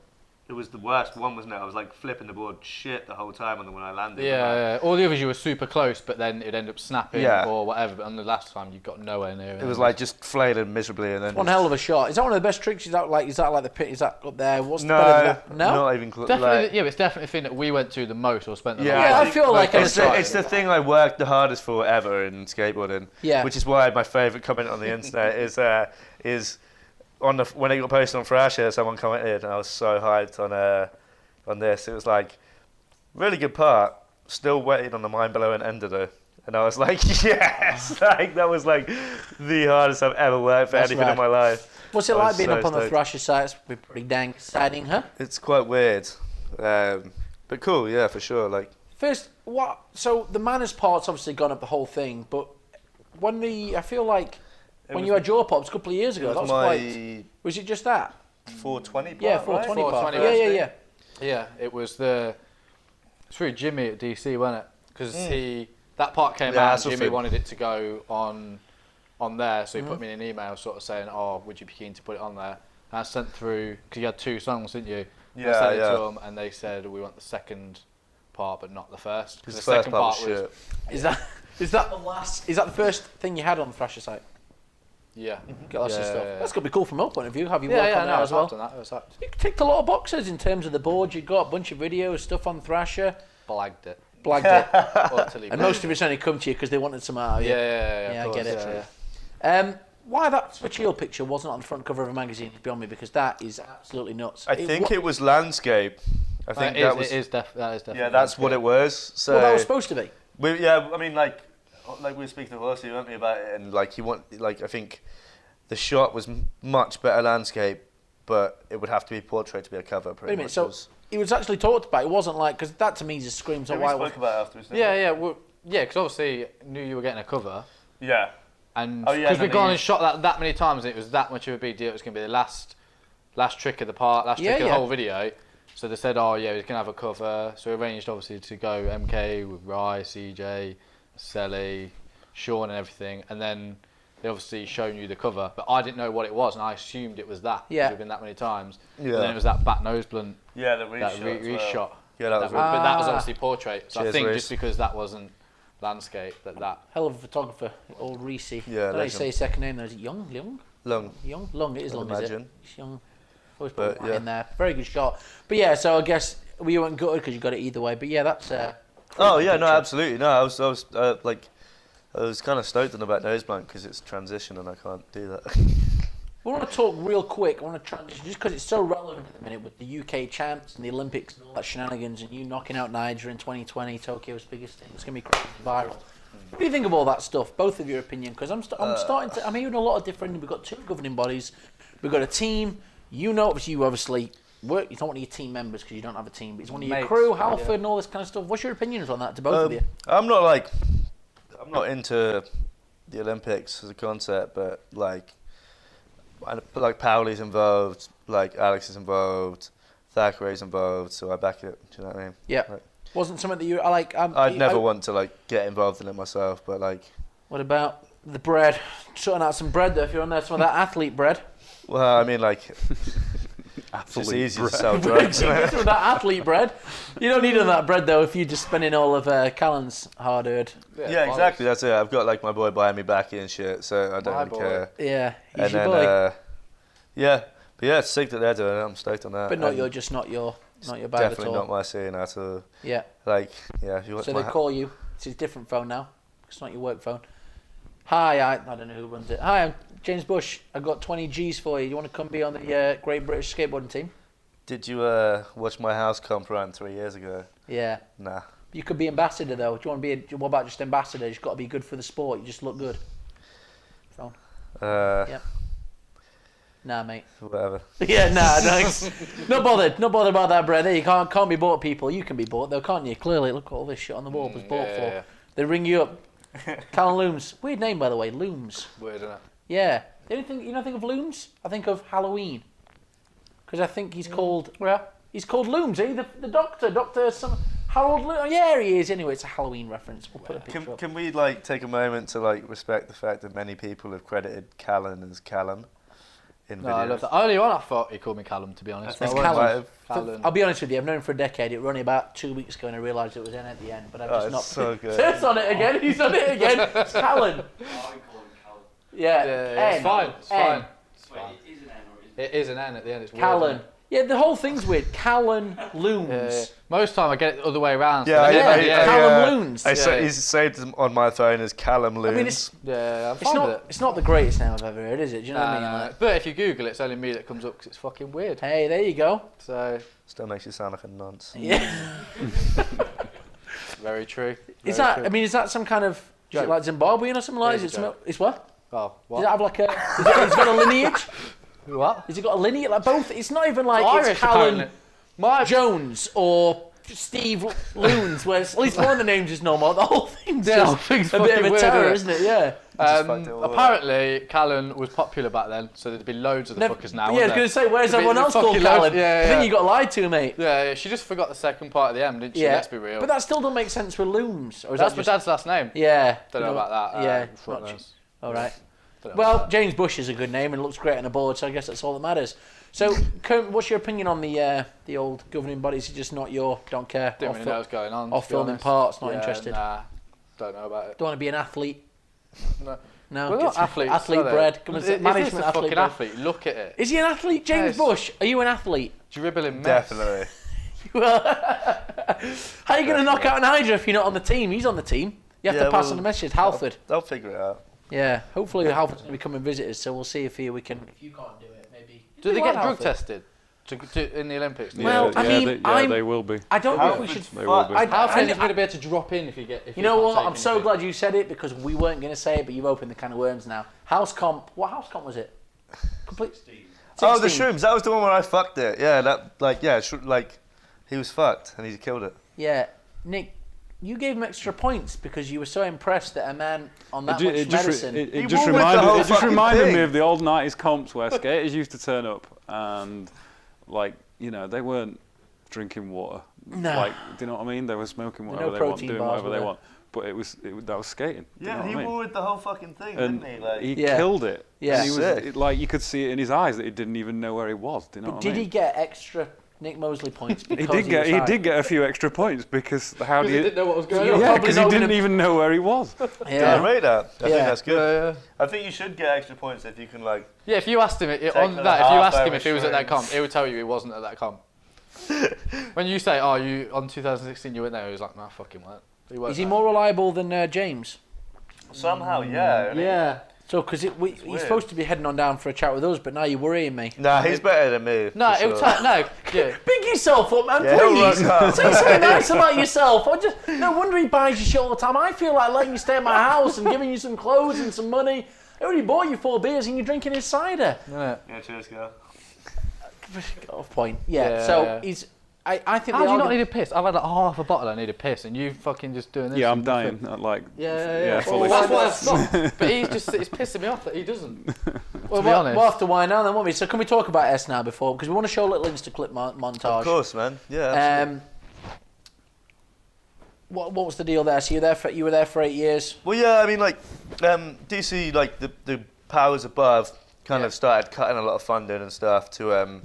it was the worst one, wasn't it? I was like flipping the board shit the whole time on the one I landed. Yeah. All the others you were super close, but then it'd end up snapping or whatever. But on the last time you got nowhere near it. It was like just flailing miserably, and then one hell of a shot. Is that one of the best tricks? Is that like the pit? Is that up there? What's no, better than that? No, not even close. Definitely, but it's definitely the thing that we went to the most or spent the most. I feel like it's the thing I worked the hardest for ever in skateboarding. Yeah. Which is why my favourite comment on the internet is on when it got posted on Thrasher, someone commented, and I was so hyped on this. It was like, really good part, still waiting on the mind blowing ender though. And I was like, yes! Like, that was like the hardest I've ever worked for anything in my life. What's it like being up on the Thrasher site? It's pretty dang exciting, huh? It's quite weird. But cool, yeah, for sure. Like, first, so the manners part's obviously gone up the whole thing, but I feel like when you had your pops a couple of years ago, that was quite. Was it just that? 420 part, yeah, 420 right? part. 420 Yeah. Yeah, it was through Jimmy at DC, wasn't it? Because that part came out and Jimmy wanted it to go on there, so he put me in an email sort of saying, oh, would you be keen to put it on there? And I sent through, because you had 2 songs, didn't you? Yeah, I sent it to them and they said, we want the second part but not the first. Because the second part was shit. Is that the first thing you had on the Thrasher site? Yeah. Get lots of stuff. That's going to be cool from your point of view. Have you worked on that as well? That. You ticked a lot of boxes in terms of the board. You got a bunch of videos, stuff on Thrasher. Blagged it. And most of it's only come to you because they wanted some out of you. Yeah, I get it. Why that switch heel picture wasn't on the front cover of a magazine is beyond me, because that is absolutely nuts. I think it was landscape. I think that is definitely. Yeah, that's what it was. So that was supposed to be. I mean, like we were speaking to Horsey, weren't we, about it, and like I think the shot was much better landscape, but it would have to be portrait to be a cover. Wait a minute, so it was actually talked about. It wasn't like, because that to me just screams we spoke about it afterwards. Because obviously knew you were getting a cover. Yeah. And because we'd gone and shot that many times, and it was that much of a big deal. It was going to be the last trick of the part, last trick of the whole video. So they said, oh yeah, we're going to have a cover. So we arranged obviously to go MK with Rye, CJ, Selly, Sean and everything. And then they obviously shown you the cover. But I didn't know what it was, and I assumed it was that. Yeah. We've been that many times. Yeah. And then it was that back nose blunt. Yeah, the reshot. Yeah, that was but that was obviously portrait. So Cheers, I think Reece. just because that wasn't landscape, that hell of a photographer, old Reece. Yeah, I don't know how you say his second name though. Is it Young? Long. It is Long, is it? Imagine. It's Young. Always put in there. Very good shot. But yeah, so I guess you weren't gutted because you got it either way. But yeah, that's. Oh yeah, no, absolutely. No, I was kind of stoked on about nose blunt because it's transition and I can't do that. We want to talk real quick. I want to transition just because it's so relevant at the minute with the UK champs and the Olympics and all that shenanigans and you knocking out Nyjah in 2020, Tokyo's biggest thing. It's going to be crazy viral. What do you think of all that stuff? Both of your opinion, because I'm hearing a lot of different. We've got 2 governing bodies. We've got a team. Obviously you work. It's not one of your team members because you don't have a team, but it's one of your crew, Halford, and all this kind of stuff. What's your opinions on that to both of you? I'm not into the Olympics as a concept, but like Powley's involved, like Alex is involved, Thackeray's involved, so I back it. Do you know what I mean? Yeah. Like, wasn't something that you I like. I'd never want to like get involved in it myself, but like. What about the bread? Sorting out some bread though. If you're on there, some of that athlete bread. Well, I mean, like, it's just easy to sell drugs. Some of that athlete bread. You don't need none of that bread though if you're just spending all of Callun's hard-earned. Yeah, exactly. That's it. I've got like my boy buying me backy and shit, so I don't really care. Yeah, he's and your then, boy. But yeah, it's sick that they're doing it. I'm stoked on that. But not your bag at all. Definitely not my scene at all. Yeah. Like, yeah. If you want so they call you. It's his different phone now. It's not your work phone. Hi, I don't know who runs it. Hi, I'm James Bush. I've got 20 G's for you. You want to come be on the Great British Skateboarding team? Did you watch my house comp run 3 years ago? Yeah. Nah. You could be ambassador though. Do you want to be? What about just ambassador? You've got to be good for the sport. You just look good. Phone. Yep. Nah, mate. Whatever. Yeah, nah, thanks. Not bothered about that, bread. You can't be bought, people. You can be bought though, can't you? Clearly, look at all this shit on the wall was bought for. Yeah. They ring you up. Callun Loomes. Weird name, by the way. Loomes. Weird, isn't it? Yeah. The only thing, think of Loomes? I think of Halloween. Because I think he's called... He's called Loomes, eh? The doctor. Harold Loomes. Yeah, he is. Anyway, it's a Halloween reference. We'll put a picture up. Can we like take a moment to like respect the fact that many people have credited Callun as Callum in videos? I love that. Only one I thought he called me Callum, to be honest. It's Callum. I'll be honest with you, I've known him for a decade. It was only about 2 weeks ago and I realised it was N at the end, but I've just not... so good. It's on it again. He's on it again. It's Callun. Yeah. It's fine. It's fine. It is an N or is it? It is an N at the end. It's weird, Callun. isn't it? Yeah, the whole thing's weird. Callun Loomes. Yeah. Most time I get it the other way around. Yeah, Callum Loomes. He's saved on my phone as Callum Loomes. I mean, it's I'm fine with it. It's not the greatest name I've ever heard, is it? Do you know what I mean? Like, but if you Google it, it's only me that comes up because it's fucking weird. hey, there you go. So Still makes you sound like a nonce. Yeah. very true. Is Very that? true. I mean, is that some kind of? Is it like Zimbabwean or something like? It is Is a it? It's what? Oh, what? Does it have like a? Has it got a lineage? What? Has it got a lineage? Like both? It's not even like Irish, it's Callum apparently. Jones or Steve Loons, where at least one of the names is normal. The whole thing's Yeah, the whole just thing's a bit of fucking a weird, terror, isn't isn't it? Yeah. Apparently, Callun was popular back then, so there'd be loads of the fuckers now. Yeah, I was going to say, where's everyone else called Callun? I think you got lied to, mate. Yeah, she just forgot the second part of the M, didn't she? Yeah. Let's be real. But that still doesn't make sense with Loomes. Or is That's that my just... dad's last name. Yeah. Don't know about that. Yeah. fuck knows. All right. Don't know Well, about James Bush is a good name and looks great on a board, so I guess that's all that matters. So, what's your opinion on the old governing bodies? It's just not your, don't care. that. Didn't really know what's going on. Off to be filming honest. parts, not interested. Nah, don't know about it. Don't want to be an athlete. No. No. We're not athletes. Athlete are they? bread. Come and say, Is this management a athlete fucking bread. athlete? Look at it. Is he an athlete? James Yes. Bush, are you an athlete? Dribbling mess. Definitely. How are you going to knock out Nyjah if you're not on the team? He's on the team. You have to pass on the message. Halford. They'll figure it out. Yeah, hopefully Halford's going to be coming visitors, so we'll see if we can... If you can't do it, maybe... Do they get drug tested in the Olympics? Well, I mean, they will be. I don't think we should... They will be. How often is going to be able to drop in if you get... If You know can't what? take I'm so anything? glad you said it because we weren't going to say it, but you've opened the can of worms now. House comp. What house comp was it? Complete. 16. Oh, the shrooms. That was the one where I fucked it. Yeah, he was fucked and he killed it. Yeah, Nick, you gave him extra points because you were so impressed that a man on that much medicine. It just reminded me of the old 90s comps where skaters used to turn up and, they weren't drinking water. No. Like, do you know what I mean? They were smoking whatever they want, doing whatever they want. But that was skating. Yeah, he wore the whole fucking thing, and didn't he? He killed it. Yeah. And he was, you could see it in his eyes that he didn't even know where he was. Do you know what I mean? Did he get extra Nick Mosley points? Because He did get a few extra points because how do He you? didn't know what was going on. Yeah, because he didn't even know where he was. Yeah. I rate that. I think that's good. Yeah. I think you should get extra points if you can Yeah, if you asked him Take another half if he was at that hour comp, he would tell you he wasn't at that comp. When you say, oh, you on 2016 you went there, he was like, nah, fucking what? Is he more reliable than James? Somehow, yeah. Yeah. So, because he's weird. supposed to be heading on down for a chat with us, but now you're worrying me. Nah, he's better than me. No, for it was sure. no. Yeah. Big yourself up, man, Yeah, please. he'll rock up. Say something nice about yourself. No wonder he buys you shit all the time. I feel like letting you stay at my house and giving you some clothes and some money. I already bought you 4 beers and you're drinking his cider. Yeah. Yeah, cheers, girl. Off point. Yeah. He's. I think. How do you not need a piss? I've had like half a bottle. I need a piss, and you fucking just doing this. Yeah, I'm dying. Like, Yeah. fully. Well, that's why it's not. But it's pissing me off that he doesn't. Well, be honest. we'll have to wind down then, won't we? So can we talk about S now before? Because we want to show a little Insta clip montage. Of course, man. Yeah. Absolutely. What was the deal there? So you were there for 8 years. Well, yeah. I mean, like, DC, like the powers above, kind of started cutting a lot of funding and stuff to like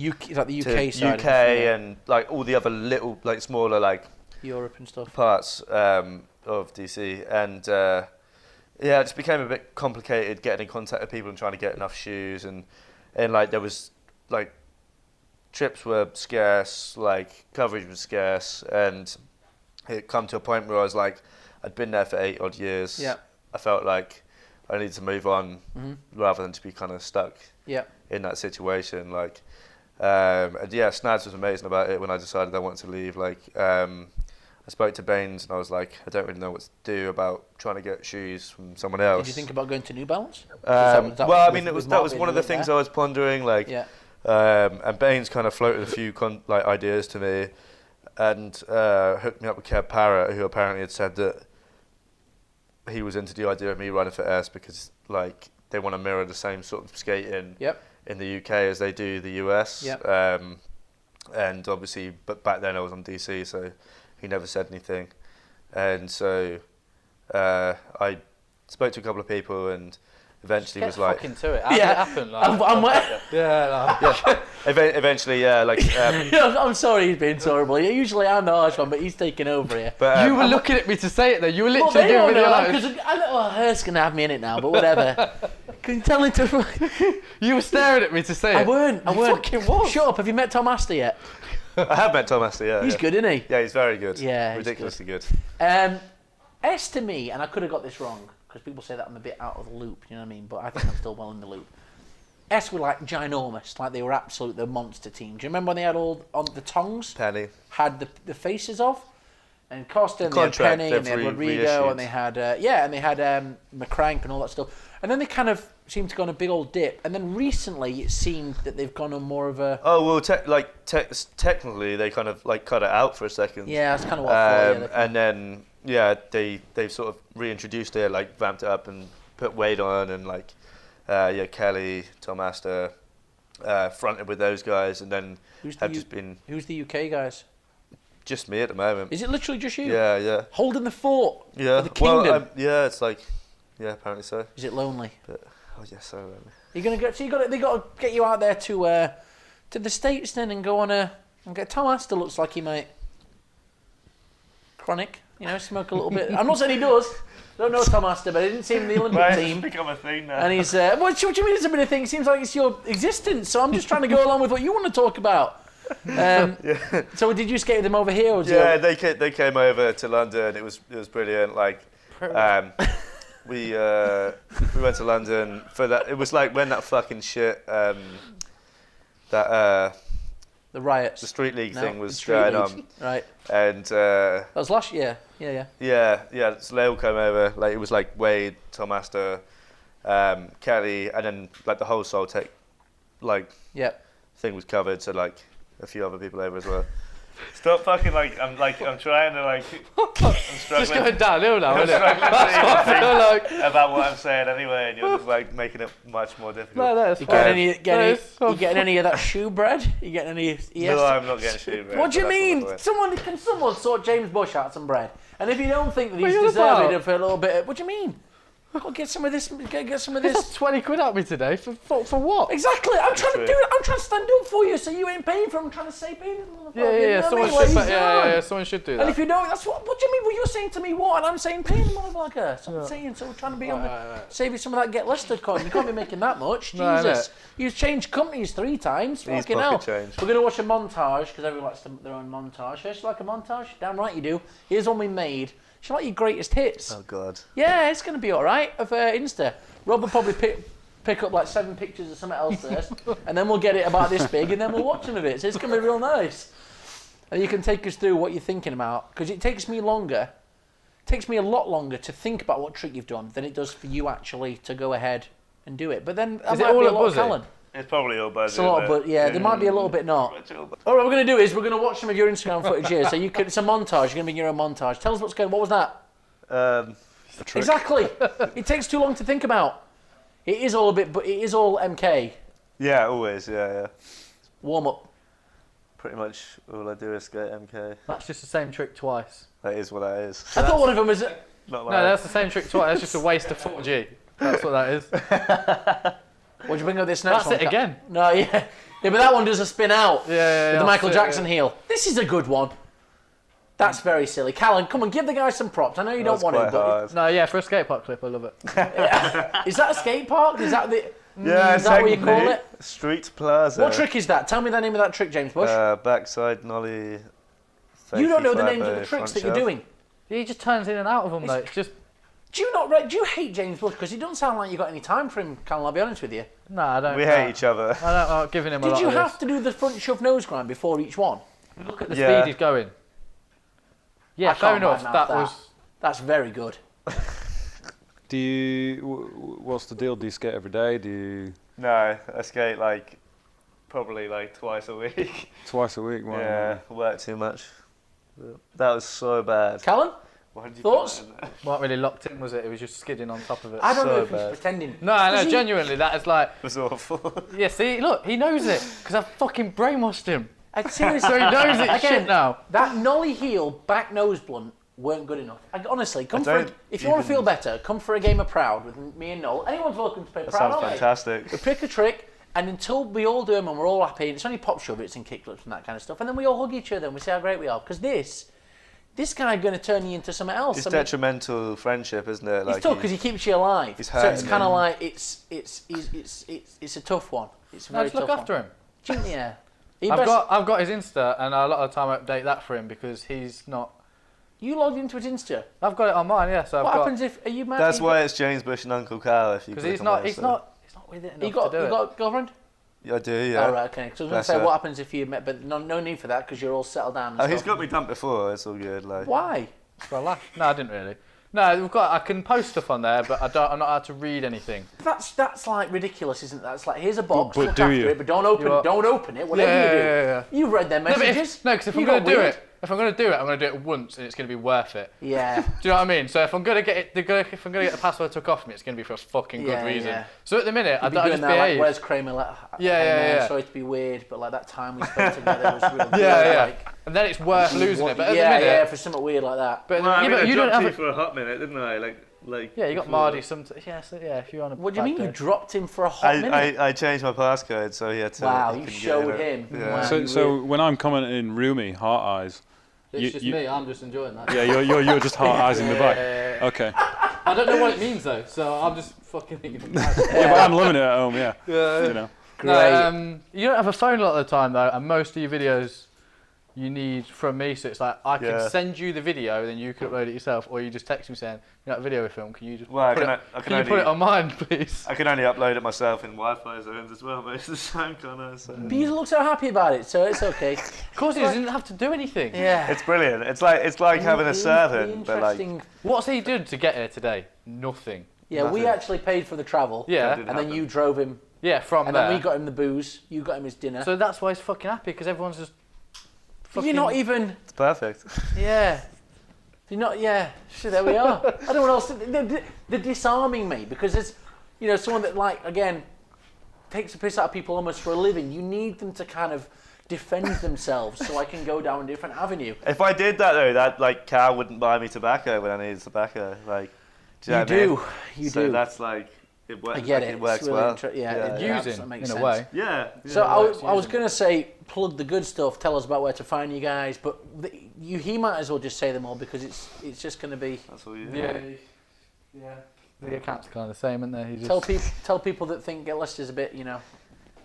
the UK to side. UK and like all the other little, like smaller, like Europe and stuff. parts of DC, and yeah, it just became a bit complicated getting in contact with people and trying to get enough shoes, and like there was like trips were scarce, like coverage was scarce, and it come to a point where I was like, I'd been there for 8 odd years. Yeah. I felt like I needed to move on rather than to be kind of stuck Yeah. in that situation. Like, and yeah, Snads was amazing about it when I decided I wanted to leave. Like, I spoke to Baines and I was like, I don't really know what to do about trying to get shoes from someone else. Did you think about going to New Balance? Well, I mean, that was one of the things I was pondering. Like, Yeah. and Baines kind of floated a few ideas to me, and hooked me up with Kev Parrott, who apparently had said that he was into the idea of me running for S because like they want to mirror the same sort of skating in the UK as they do the US. Yep. And obviously, but back then I was on DC, so he never said anything. And so I spoke to a couple of people and eventually was like, fucking to it. How did it happen? Like, yeah. Eventually, yeah, like. I'm sorry he's being so horrible. Usually I'm the harsh one, but he's taking over here. But, you were looking at me to say it though. You were Well, literally they doing don't know, video because I know Hurst's going to have me in it now, but whatever. Can you tell him to... You were staring at me to say it. I weren't. You fucking was. Shut up. Have you met Tom Astor yet? I have met Tom Astor, yeah. He's good, isn't he? Yeah, he's very good. Yeah, he's ridiculously good. S to me, and I could have got this wrong, because people say that I'm a bit out of the loop, you know what I mean? But I think I'm still well in the loop. S were like ginormous, like they were absolute the monster team. Do you remember when they had all on the tongs? Penny. Had the faces of, and Costa, and they had Penny, and they had Rodrigo, and they had and they had McCrank and all that stuff. And then they kind of seemed to go on a big old dip, and then recently it seemed that they've gone on more of a. Oh well, technically they kind of like cut it out for a second. Yeah, that's kind of what I thought. And then they've sort of reintroduced it, like vamped it up and put Wade on, and like Kelly, Tom Astor, fronted with those guys, and then Who's the UK guys? Just me at the moment. Is it literally just you? Yeah. Holding the fort. Yeah. For the kingdom. Well, it's like, yeah, apparently so. Is it lonely? But, oh yeah, so lonely. You're gonna get. So they got to get you out there to the States then and go on and get. Tom Astor looks like he might. Chronic, smoke a little bit. I'm not saying he does. Don't know Tom Astor, but I didn't see him in the Olympic team. It's become a thing now. And he's. What do you mean it's a bit of thing? It seems like it's your existence. So I'm just trying to go along with what you want to talk about. So did you skate with them over here? Or they came over to London. It was brilliant. Like, we went to London for that. It was like when that fucking shit the riots, the street league thing was going on, right? And that was last year. Yeah. So they all came over. Like it was like Wade, Tom Astor, Kelly, and then like the whole Soul Tech, thing was covered. So like a few other people over as well. Stop fucking I'm trying to I'm struggling. Just going downhill now, isn't it? That's what about what I'm saying anyway, and you're just like making it much more difficult. No, that's you getting any of that shoe bread? You getting any? No, I'm not getting shoe bread. What do you mean? Can someone sort James Bush out some bread? And if you don't think that he's deserving of a little bit, what do you mean? I'll get some of this. Get some of This this. 20 quid at me today for what? Exactly. I'm trying to true. do it. I'm trying to stand up for you, so you ain't paying for it. I'm trying to say paying it. Yeah. Someone should. Someone should do that. And if you don't, that's what do you mean? Well, you're saying to me what? And I'm saying pay the motherfucker. So I'm saying, so we're trying to be on the save you some of that get Lesta coin. You can't be making that much. No, Jesus, you've changed companies 3 times. He's Fucking hell. pocket change. We're gonna watch a montage because everyone likes their own montage. Don't you like a montage? Damn right you do. Here's one we made. Should like your greatest hits. Oh God. Yeah, it's gonna be all right. Of Insta, Rob will probably pick up like 7 pictures of something else first, and then we'll get it about this big, and then we'll watch some of it. So it's gonna be real nice. And you can take us through what you're thinking about, because it takes me a lot longer to think about what trick you've done than it does for you actually to go ahead and do it. But then that Is it might all be a at lot of Buzzy? Callun. It's probably all buzzy. It's a lot, but yeah, there might be a little bit not. All right, what we're gonna do is we're gonna watch some of your Instagram footage here. So you can. It's a montage. You're gonna be in your own montage. Tell us what's going. What was that? The trick. Exactly. It takes too long to think about. It is all a bit, but it is all MK. Yeah, always. Yeah. Warm up. Pretty much all I do is skate MK. That's just the same trick twice. That is what that is. I thought one of them was. Not No, like that's the same trick twice. That's just a waste of 4G. That's what that is. What'd you bring up this next That's one? it again. No, yeah, but that one does a spin out. Yeah. With the Michael that's it, Jackson heel. This is a good one. That's very silly. Callun, come on, give the guy some props. I know you don't want to, quite but hard. No, yeah, for a skate park clip, I love it. is that a skate park? Is that the? Yeah, is that what you call technically, it? Street Plaza. What trick is that? Tell me the name of that trick, James Bush. Backside nollie. You don't know the safety names of the flabo, tricks front that you're shelf. doing. He just turns in and out of them, though. It's just... Do you hate James Bush? Because it doesn't sound like you got any time for him, Callun, I'll be honest with you. No, I don't. We hate each other. I don't like giving him a lot Did you of have to do the front shove nose grind before each one? Look at the Yeah. speed he's going. Yeah, I fair can't enough. badmouth That that. was... That's very good. Do you? What's the deal? Do you skate every day? Do you No, I skate probably twice a week. twice a week? Wow. Yeah, work too much. That was so bad. Callun? Why did you Thoughts? put that in there? Weren't really locked in, was it? It was just skidding on top of it. I don't know So if he's bad. pretending. No, Does he- genuinely, that is like... It was awful. Yeah, see, look, he knows it, because I fucking brainwashed him. Seriously, So he knows it Again, shit now. that nollie heel back nose blunt weren't good enough. Honestly, if you want to feel better, come for a game of Proud with me and Noel. Anyone's welcome to play That Proud, sounds aren't they? fantastic. We pick a trick, and until we all do them and we're all happy, and it's only pop shove, it's in kickflips and that kind of stuff, and then we all hug each other and we say how great we are. Because this guy going to turn you into something else. It's I mean, detrimental friendship, isn't it? it's tough because he keeps you alive. he's So it's hurting kind of him. like it's a tough one. It's a No, very just look tough after him. one. Yeah. I've got his Insta, and a lot of the time I update that for him because he's not. You logged into his Insta. I've got it on mine, yeah. So What I've got. happens if are you mad? That's why it's James Bush and Uncle Cal. If you Because click he's on not. there, He's so- not. He's not with it enough You got to do it. a girlfriend? I do, yeah. Oh, right, okay. So I was going to Bless say, her. what happens if you met, but no need for that because you're all settled down. And Oh, he's stuff. got me dumped before. It's all good. Why? For a laugh. No, I didn't really. No, we've got. I can post stuff on there, but I'm not allowed to read anything. That's like ridiculous, isn't it? That's like here's a box, But look do after you? it, but don't open You it. are- Don't open it. Whatever you do. Yeah. You've read their No, messages. because if You I'm going got to do weird. it, I'm going to do it once, and it's going to be worth it. Yeah. Do you know what I mean? So if I'm going to get it, if I'm going to get the password took off me, it's going to be for a fucking Yeah, good reason. yeah. So at the minute, I You'd be just doing that, like, behave. where's Kramer? Like, Yeah, hey, yeah, man, yeah. Sorry to be weird, but like that time we spent together was real good. Yeah. Like, And then it's worth losing it. But at yeah, the minute, yeah, for something weird like that. but you don't have. for a hot minute, didn't I? Yeah, you got Mardy. Yeah, if you're on a. What do you bad mean you day. dropped him for a hot minute? I changed my passcode, so he had to. Wow, he you couldn't get showed in it. him. Yeah. Wow. So when I'm commenting roomy heart eyes, It's You- just you- me. I'm just enjoying that. yeah, you're just heart eyes in the back. Yeah. Okay. I don't know what it means though, so I'm just fucking thinking. Yeah, but I'm living it at home. Yeah. You know. Great. No, you don't have a phone a lot of the time though, and most of your videos you need from me. So it's like I can Yeah. send you the video, then you can upload it yourself, or you just text me saying, "You got a video we film? Can you just Well, put I you put it on mine, please?" I can only upload it myself in Wi-Fi zones as well most of the time, Connor. So. But you look so happy about it, so it's okay. Of course, he doesn't have to do anything. Yeah. It's brilliant. It's like having a servant, but like. Interesting. What's he done to get here today? Nothing. Yeah, we Nothing. actually paid for the travel. Yeah, didn't And then happen. you drove him, yeah, from and there. then we got him the booze. You got him his dinner. So that's why he's fucking happy because everyone's just. You're not even. It's perfect. Yeah. You're not. Yeah. Sure, there we are. I don't know what else. They're disarming me because it's, someone that again takes the piss out of people almost for a living. You need them to kind of defend themselves so I can go down a different avenue. If I did that though, that Cal wouldn't buy me tobacco when I needed tobacco. Do you know You what I mean? do. You so do. that's like it, I get it. it works It's really well. it Using that makes in sense. a way. Yeah. So yeah. I was going to say, plug the good stuff. Tell us about where to find you guys, but he might as well just say them all because it's just going to be. That's all you. Yeah. The account's kind of the same, isn't they? Tell people that think Get Lester's a bit,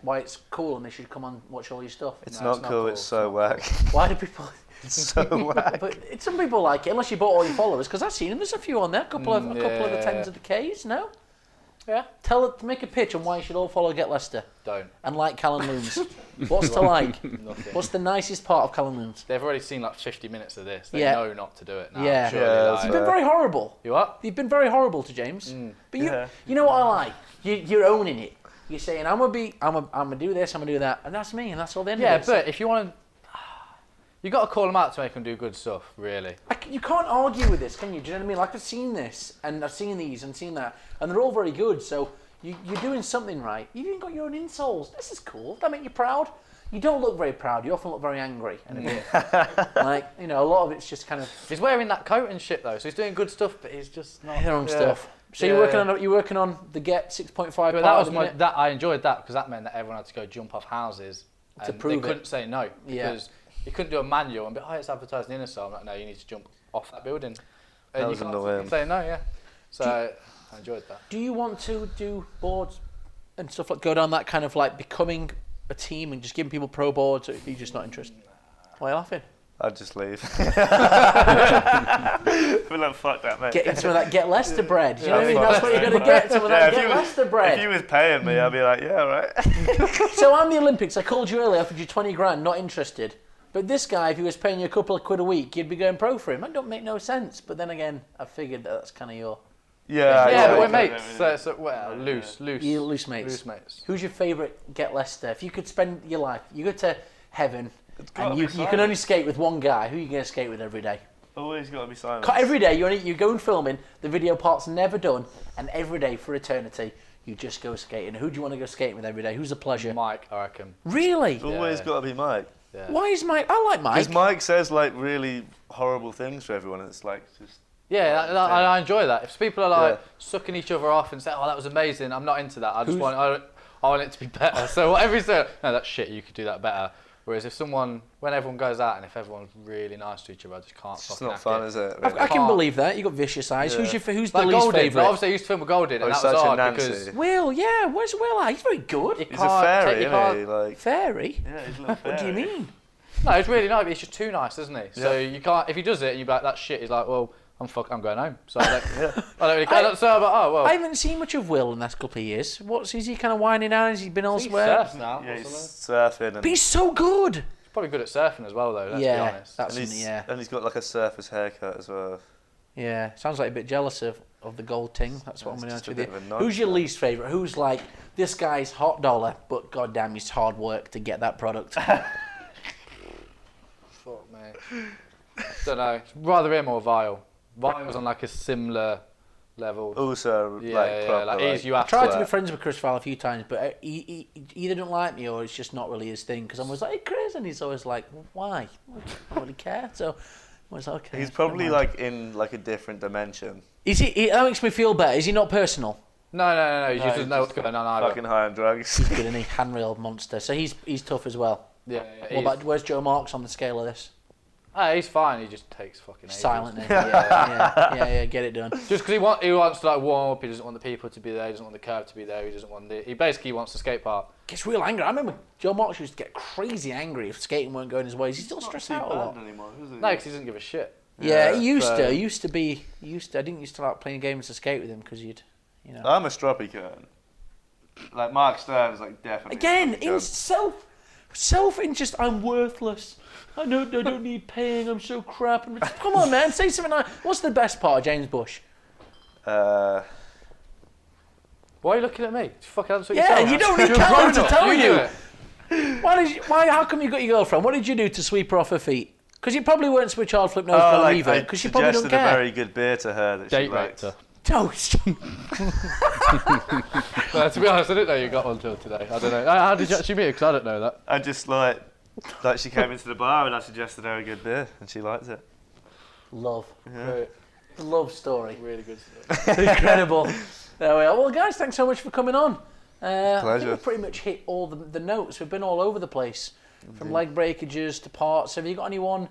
why it's cool and they should come and watch all your stuff. It's No, not it's not cool. cool. It's so whack. Why do people? It's so whack. But some people like it unless you bought all your followers. Because I've seen them. There's a few on there. A couple of the tens of the Ks. No. Yeah. Make a pitch on why you should all follow Get Lester. Don't. And like Callun Loomes. What's to like? Nothing. What's the nicest part of Callun Loomes? They've already seen like 50 minutes of this. They Yeah. know not to do it now. Yeah. Surely, Yeah, like- You've been very horrible. You what? You've been very horrible to James. But Yeah. you know what I like? You're owning it. You're saying I'm gonna do this, I'm gonna do that, and that's me, and that's all the end Yeah, of it. but if you want to, you got to call them out to make them do good stuff. Really. You can't argue with this, can you? Do you know what I mean? Like I've seen this, and I've seen these, and seen that, and they're all very good. So you're doing something right. You've even got your own insoles. This is cool. That make you proud. You don't look very proud. You often look very angry. And a bit, like a lot of it's just kind of He's wearing that coat and shit though, so he's doing good stuff, but he's just not. their own yeah. stuff. So Yeah. you're working on the Get 6.5. But that was I enjoyed that because that meant that everyone had to go jump off houses To and prove they couldn't say no Yeah. because you couldn't do a manual and be, it's advertised in the inner cell. I'm like, no, you need to jump off that building. And That you was can't annoying. fucking say no, yeah. So I enjoyed that. Do you want to do boards and stuff like go down that kind of like becoming a team and just giving people pro boards? Or are you just not interested? Why are you laughing? I'd just leave. We're like, fuck that, mate. Get some of that Get Lester bread. You know what I mean? fuck That's what you're that. going to get. Some of that if Get you was- Lester If bread. you was paying me, I'd be like, yeah, all right. So I'm the Olympics. I called you earlier, offered you 20 grand, not interested. But this guy, if he was paying you a couple of quid a week, you'd be going pro for him. That don't make no sense. But then again, I figured that's kind of your Yeah, Yeah, but we're okay. mates. So well, loose loose mates. Loose mates. Who's your favourite Get Lester? If you could spend your life, you go to heaven, gotta and be you can Simon. only skate with one guy. Who are you going to skate with every day? Always got to be Simon. Every day you go and filming, the video part's never done, and every day for eternity you just go skating. Who do you want to go skating with every day? Who's a pleasure? Mike, I reckon. Really? Always Yeah. got to be Mike. Yeah. Why is Mike? I like Mike. Because Mike says like really horrible things to everyone. And it's like just Yeah, I enjoy that. If people are like Yeah. sucking each other off and say, "Oh, that was amazing," I'm not into that. I want it to be better. So whatever you say, no, that's shit. You could do that better. Whereas when everyone goes out and if everyone's really nice to each other, I just can't. it's just fucking not hack fun, it. is it? I Really? can can't. believe that. You got vicious eyes. Yeah. Who's the Like least Goldin, but favourite? obviously I used to film with Goldin, and he's that was such a hard Nancy. because Will, yeah. Where's Will at? He's very good. He's a fairy, isn't he? Like, Fairy? yeah, he's a little fairy. What do you mean? No, it's really nice, but he's just too nice, isn't he? So Yeah. you can't. If he does it, and you be like, "That shit," he's like, "Well, I'm going home." So I don't really care. So I'm like, "Oh well." I haven't seen much of Will in the last couple of years. Is he kind of winding down? Has he been He elsewhere? surfs now. Yeah, or he's something. surfing and, But he's so good. He's probably good at surfing as well, though. Let's be Yeah, honest. that's and something, he's yeah. and he's got like a surfer's haircut as well. Yeah, sounds like a bit jealous of the gold ting. That's what I'm He's going to just honest a with bit you. of a nonce, Who's your man. least favourite? Who's like, this guy's hot dollar, but goddamn, he's hard work to get that product? Fuck me. Don't know. Rather him or Vile. Vile was on like a similar level. Also, Yeah, like, yeah, proper, like like, he's you I have tried to to. be friends with Chris Fowler a few times, but he either don't like me or it's just not really his thing. Because I'm always like, hey, Chris, and he's always like, well, why? I don't really care. So I was like, okay. he's never probably mind. like in like a different dimension. Is he? That makes me feel better. Is he not personal? No. He just No, doesn't know what's going on either. Fucking high on drugs. He's good, isn't he? Handrail monster. So he's tough as well. Yeah. What about where's Joe Marks on the scale of this? He's fine. He just takes fucking ages. Silent. Yeah. Get it done. Just because he wants to like warm up. He doesn't want the people to be there. He doesn't want the curve to be there. He doesn't want he basically wants the skate park. Gets real angry. I remember Joe Marks used to get crazy angry if skating weren't going his way. He still stressed out a lot. anymore, is he? No, because he doesn't give a shit. Yeah, he used so- to. I didn't used to like playing games to skate with him because you'd, I'm a stroppy Kern. Like Mark Stern's like definitely. Again, a stroppy in Kern. self-interest. I'm worthless. I don't need paying. I'm so crap. Come on, man. Say something like, what's the best part of James Bush? Why are you looking at me? Just fucking answer Yeah, yourself. you don't need You're Callum grown to up, tell do you. it. Why? How come you got your girlfriend? What did you do to sweep her off her feet? Because you probably weren't switch hard flip nose Oh, go like, either. I Because she probably don't suggested a care. very good beer to her that she Date liked. raptor. No, No, to be honest, I didn't know you got one till today. I don't know. How did you actually meet her? Because I don't know that. I just like she came into the bar and I suggested her a good beer and she liked it. love. Yeah. Love story. Really good stuff. Incredible. There we are. Well, guys, thanks so much for coming on. I think Pleasure. we've pretty much hit all the notes. We've been all over the place, from leg breakages to parts. Have you got anyone?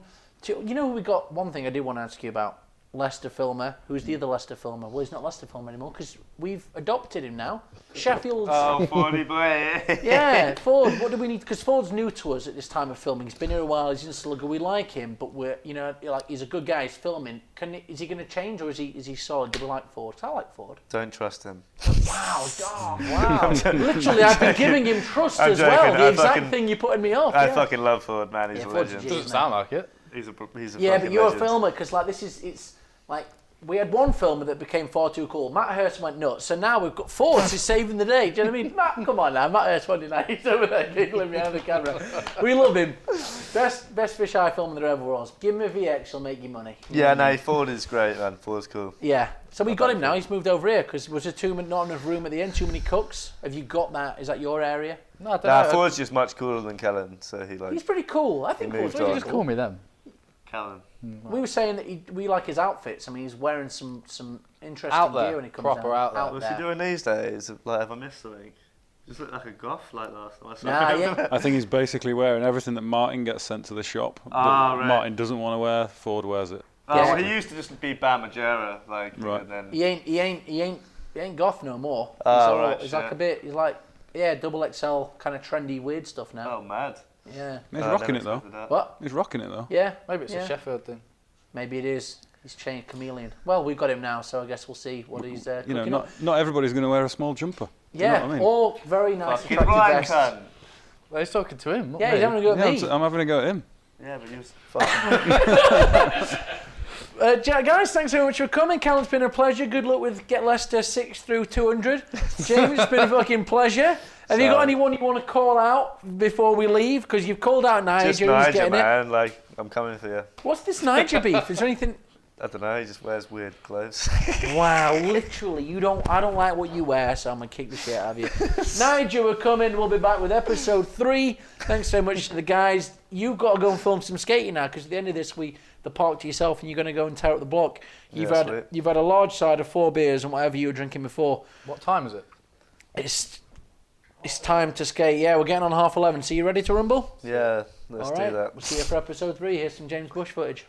You know, we got one thing I did want to ask you about. Lester Filmer. Who's the other Lester Filmer? Well, he's not Lester Filmer anymore because we've adopted him now. Sheffield's. Oh, Fordy boy. Yeah, Ford. What do we need? Because Ford's new to us at this time of filming. He's been here a while. He's in Slugger. We like him, but we're, you know, like he's a good guy. He's filming. Is he going to change or is he solid? Do we like Ford? 'Cause I like Ford. Don't trust him. Wow, dog, wow. Literally, I've been giving him trust I'm as well. joking. The I exact fucking- thing you're putting me off. I yeah. fucking love Ford, man. He's Yeah, a Ford's a legend. G. Doesn't sound like it. He's a Yeah, fucking but you're legend. a filmer because like it's like we had one filmer that became far too cool. Matt Hurst went nuts, so now we've got Ford who's saving the day. Do you know what I mean? Matt, come on now, Matt Hurst Monday night. He's over there giggling behind the camera. We love him. Best fisheye filmer there ever was. Give him a VX, he'll make you money. Yeah, no, Ford is great, man. Ford's cool. Yeah. So we got him now. He's moved over here because was there not enough room at the end? Too many cooks. Have you got that? Is that your area? No, I don't Nah, know. Ford's just much cooler than Callun, so he like. He's pretty cool. I think He Ford's moved pretty on. Just cool. call me them. Callun. We were saying that we like his outfits. I mean, he's wearing some interesting Out there. gear when he comes Proper out there. What's he doing these days? Like, have I missed something? Just look like a goth like last time I saw Nah, him. yeah. I think he's basically wearing everything that Martin gets sent to the shop. Ah, that right. Martin doesn't want to wear, Ford wears it. Oh, Yeah. well, he used to just be Bam Majera, like, Right. and then. He ain't goth no more. He's, Oh, right, he's like shit. a bit. He's like double XL kind of trendy weird stuff now. Oh, mad. Yeah. He's I rocking never it though. expected that. What? He's rocking it though. Yeah. Maybe it's Yeah. a Sheffield thing. Maybe it is. He's changed chameleon. Well, we've got him now, so I guess we'll see what he's You know, cooking up. not everybody's going to wear a small jumper. Do you know Yeah. what I mean? All very nice, Fucking attractive right, vests. cunt. Well, he's talking to him. Not Yeah, me. he's having a go Yeah, at me. I'm having a go at him. Yeah, but you was fucking. Guys, thanks so much for coming. Callum, it's been a pleasure. Good luck with Get Leicester 6 through 200. James, it's been a fucking pleasure. Have you got anyone you want to call out before we leave? Because you've called out Nyjah. Just who's Nyjah, getting it. man. Like, I'm coming for you. What's this Nyjah beef? Is there anything? I don't know, he just wears weird clothes. Wow, literally, I don't like what you wear, so I'm gonna kick the shit out of you. Nyjah, we're coming. We'll be back with episode 3. Thanks so much to the guys. You've got to go and film some skating now, because at the end of this week, the park to yourself, and you're gonna go and tear up the block. You've Yeah, you've had a large side of 4 beers and whatever you were drinking before. What time is it? It's time to skate. Yeah, we're getting on 11:30. So you ready to rumble? Yeah, let's All do right. that. We'll see you for episode 3. Here's some James Bush footage.